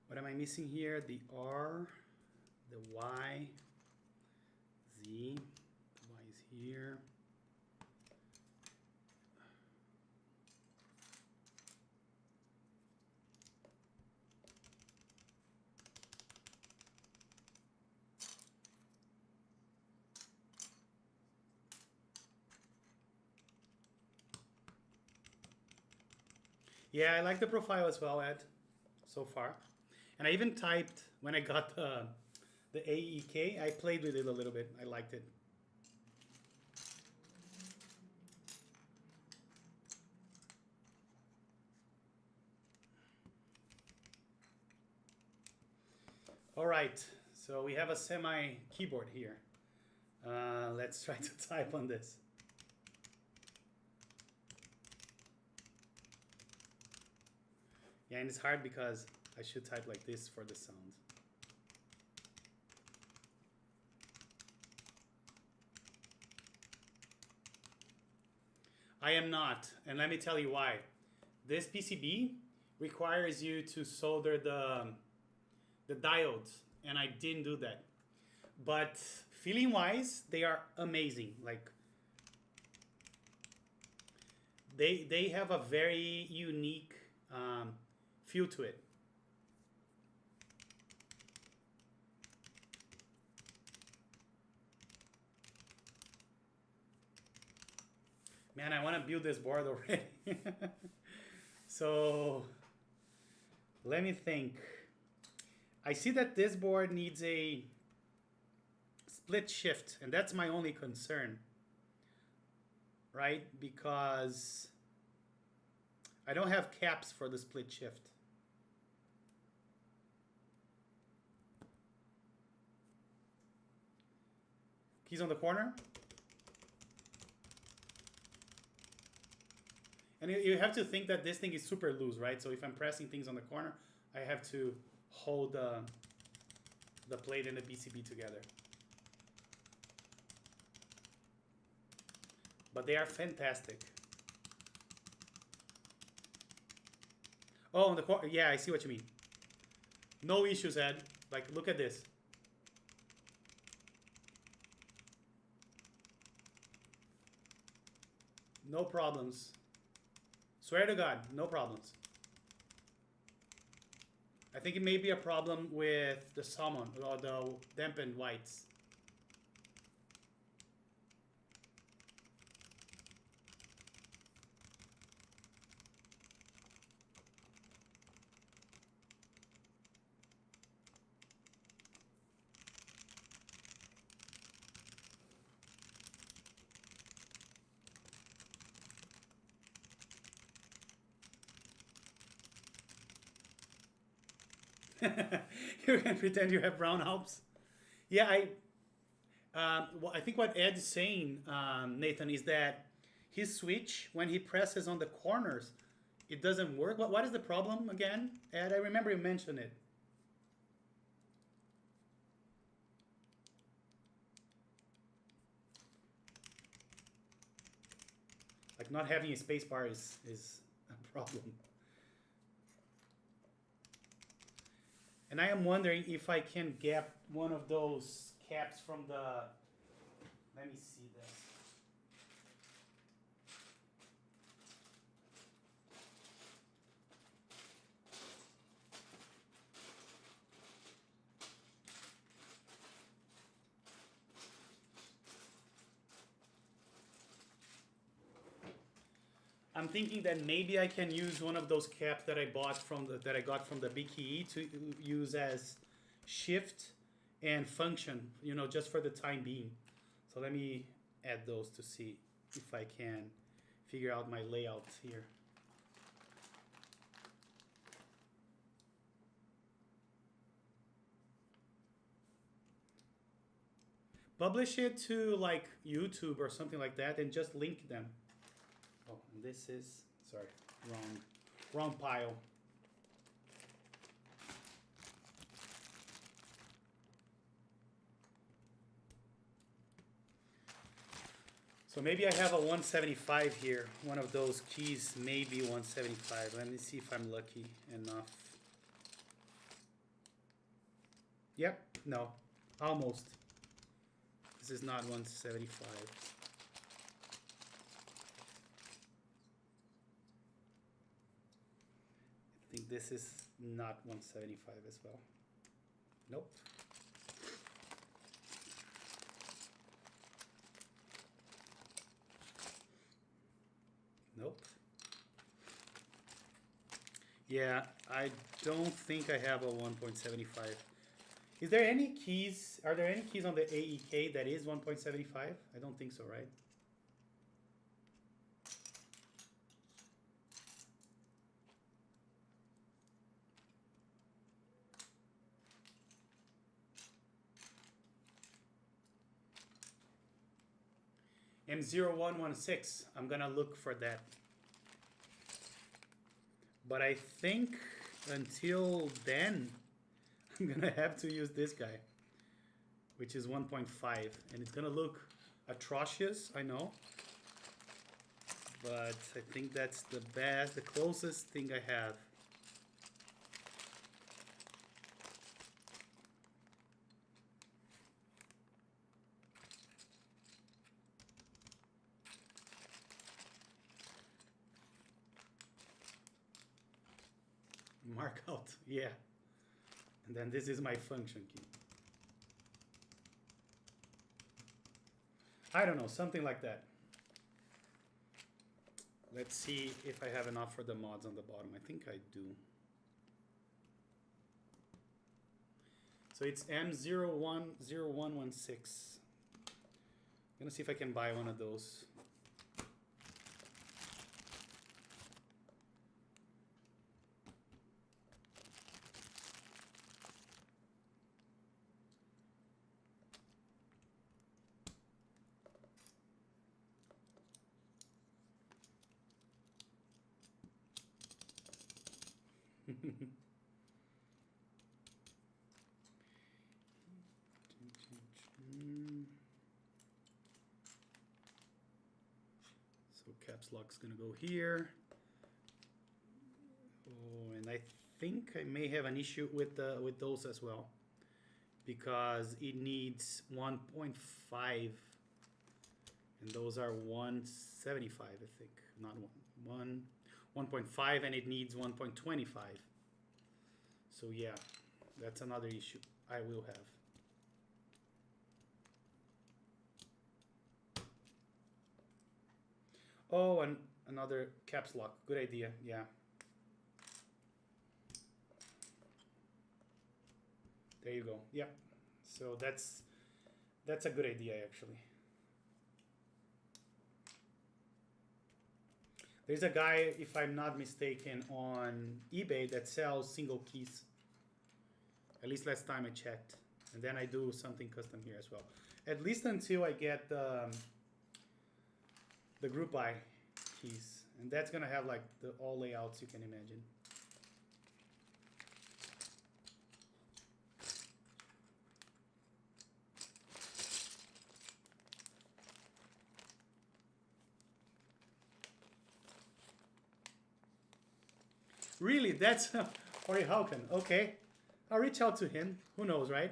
What am I missing here? The R, the Y, Z, the Y is here. Yeah, I like the profile as well, Ed, so far. And I even typed, when I got the AEK, I played with it a little bit. I liked it. All right, so we have a semi keyboard here. Let's try to type on this. Yeah, and it's hard because I should type like this for the sound. I am not, and let me tell you why. This PCB requires you to solder the diodes, and I didn't do that. but feeling wise, they are amazing. Like they have a very unique feel to it. Man, I want to build this board already. So let me think. I see that this board needs a split shift, and that's my only concern, right? Because I don't have caps for the split shift. Keys on the corner. And you have to think that this thing is super loose, right? So if I'm pressing things on the corner, I have to hold the plate and the PCB together. But they are fantastic. Oh, on the corner, yeah, I see what you mean. No issues, Ed. Like, look at this. No problems. Swear to God, no problems. I think it may be a problem with the salmon or the dampened whites. You can pretend you have brown ALPS. Yeah, well, I think what Ed is saying, Nathan, is that his switch, when he presses on the corners, it doesn't work. What is the problem again, Ed? I remember you mentioned it. Like not having a space bar is a problem. And I am wondering if I can get one of those caps from the, let me see this. I'm thinking that maybe I can use one of those caps that I bought from that I got from the BKE to use as shift and function, you know, just for the time being. So let me add those to see if I can figure out my layout here. Publish it to like YouTube or something like that and just link them. Oh, and this is, sorry, wrong pile. So maybe I have a 175 here. One of those keys, maybe 175. Let me see if I'm lucky enough. Yep, no, almost. This is not 175. I think this is not 175 as well. Nope. Nope. Yeah, I don't think I have a 1.75. Is there any keys? Are there any keys on the AEK that is 1.75? I don't think so, right? M0116, I'm gonna look for that. But I think until then, I'm gonna have to use this guy, which is 1.5, and it's gonna look atrocious, I know. But I think that's the best, the closest thing I have. mark out, yeah. And then this is my function key. I don't know, something like that. Let's see if I have enough for the mods on the bottom. I think I do. So it's M010116. I'm gonna see if I can buy one of those. So caps lock's gonna go here. Oh, and I think I may have an issue with those as well, because it needs 1.5 and those are 175, I think, not 1.5, and it needs 1.25. So yeah, that's another issue I will have. Oh, and another caps lock. Good idea. Yeah. There you go. Yep. So that's a good idea actually. There's a guy, if I'm not mistaken, on eBay that sells single keys. At least last time I checked. And then I do something custom here as well. At least until I get the group buy keys. And that's gonna have like all layouts you can imagine. Really, that's Ori Hauken. Okay, I'll reach out to him. Who knows, right?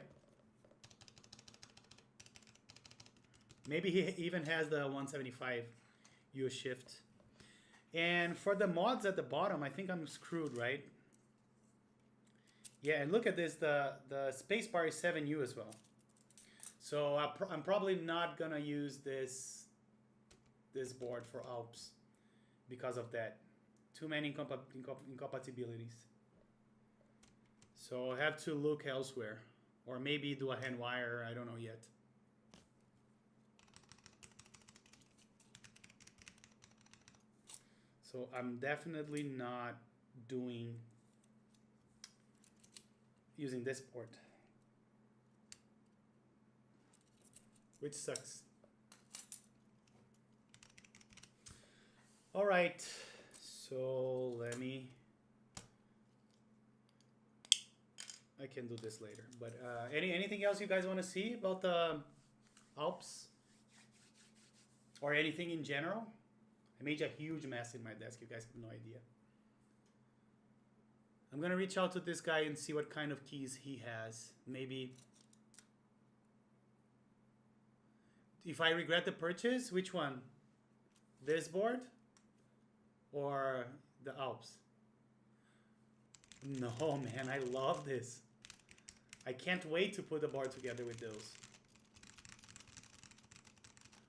Maybe he even has the 175 U shift. And for the mods at the bottom, I think I'm screwed, right? Yeah, and look at this. The spacebar is 7U as well. So I'm probably not gonna use this board for ALPS because of that. Too many incompatibilities. So I have to look elsewhere, or maybe do a hand wire. I don't know yet. So I'm definitely not using this port, which sucks. All right. So I can do this later. But anything else you guys want to see about the ALPS? Or anything in general? I made a huge mess in my desk. You guys have no idea. I'm going to reach out to this guy and see what kind of keys he has. Maybe if I regret the purchase, which one? This board? Or the ALPS? No, man, I love this. I can't wait to put the board together with those.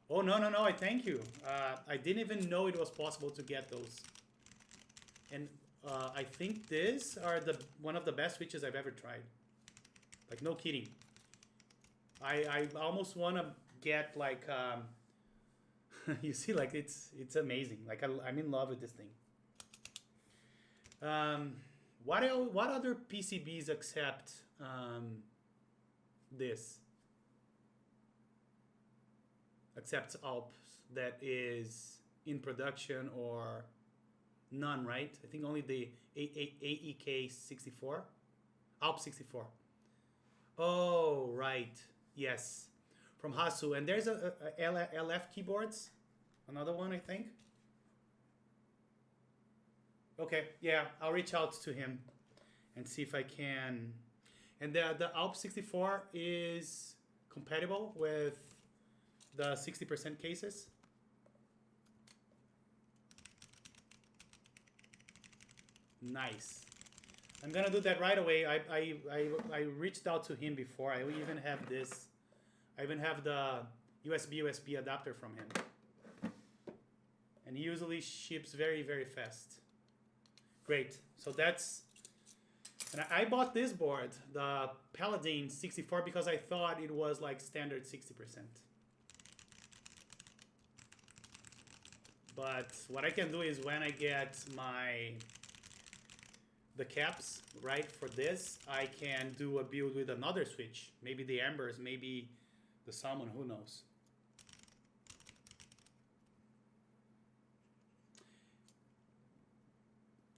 Oh, no, I thank you. I didn't even know it was possible to get those. And I think these are one of the best switches I've ever tried. Like, no kidding. I almost want to get like... you see, like it's amazing. Like I'm in love with this thing. What other PCBs accept this? Accepts ALPS that is in production or none, right? I think only the AEK64, ALPS 64. Oh, right. Yes. From Hasu. And there's a LF keyboards. Another one, I think. Okay, yeah, I'll reach out to him and see if I can. And the ALPS 64 is compatible with the 60% cases. Nice. I'm gonna do that right away. I reached out to him before. I even have this. I even have the USB adapter from him. And he usually ships very, very fast. Great. So that's... And I bought this board, the Paladin 64, because I thought it was like standard 60%. But what I can do is when I get the caps, right, for this, I can do a build with another switch. Maybe the Ambers, maybe the Salmon, who knows.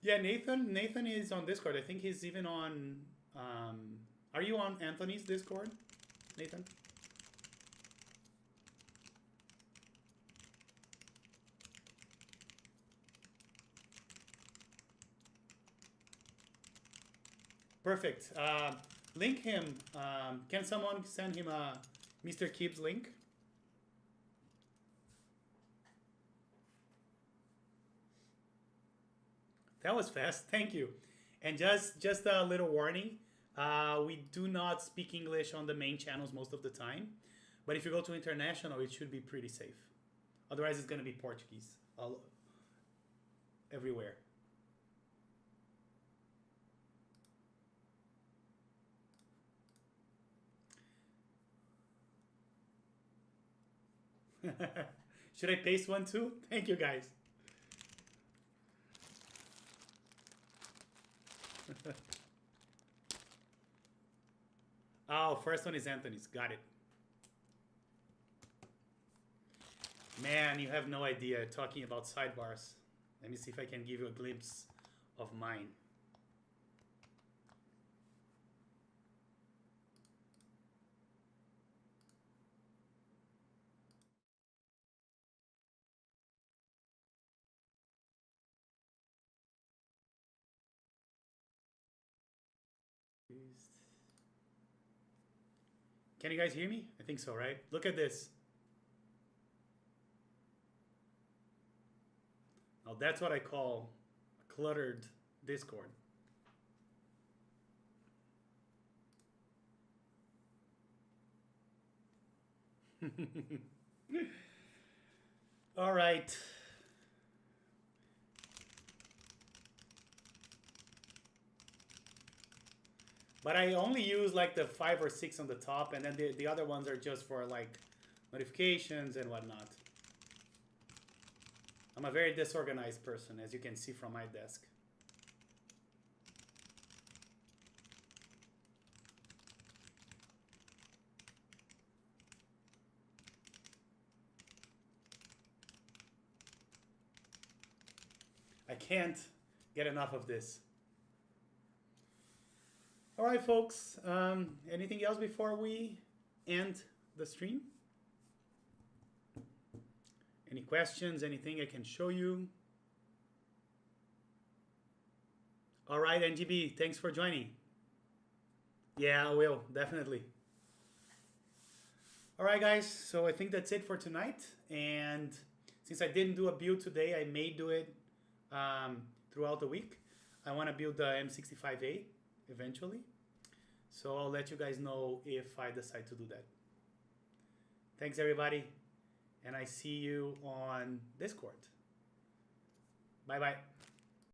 Yeah, Nathan is on Discord. I think he's even on... are you on Anthony's Discord, Nathan? Perfect. Link him. Can someone send him a Mr. Kibbs link? That was fast. Thank you. And just a little warning. We do not speak English on the main channels most of the time. But if you go to international, it should be pretty safe. Otherwise, it's going to be Portuguese everywhere. Should I paste one too? Thank you, guys. Oh, first one is Anthony's. Got it. Man, you have no idea. Talking about sidebars. Let me see if I can give you a glimpse of mine. Can you guys hear me? I think so, right? Look at this. Now that's what I call a cluttered Discord. All right. But I only use like the 5 or 6 on the top, and then the other ones are just for like notifications and whatnot. I'm a very disorganized person, as you can see from my desk. I can't get enough of this. All right, folks. Anything else before we end the stream? Any questions? Anything I can show you? All right, NGB, thanks for joining. Yeah, I will, definitely. All right, guys, so I think that's it for tonight. And since I didn't do a build today, I may do it throughout the week. I want to build the M65A eventually. So I'll let you guys know if I decide to do that. Thanks, everybody. And I see you on Discord. Bye-bye.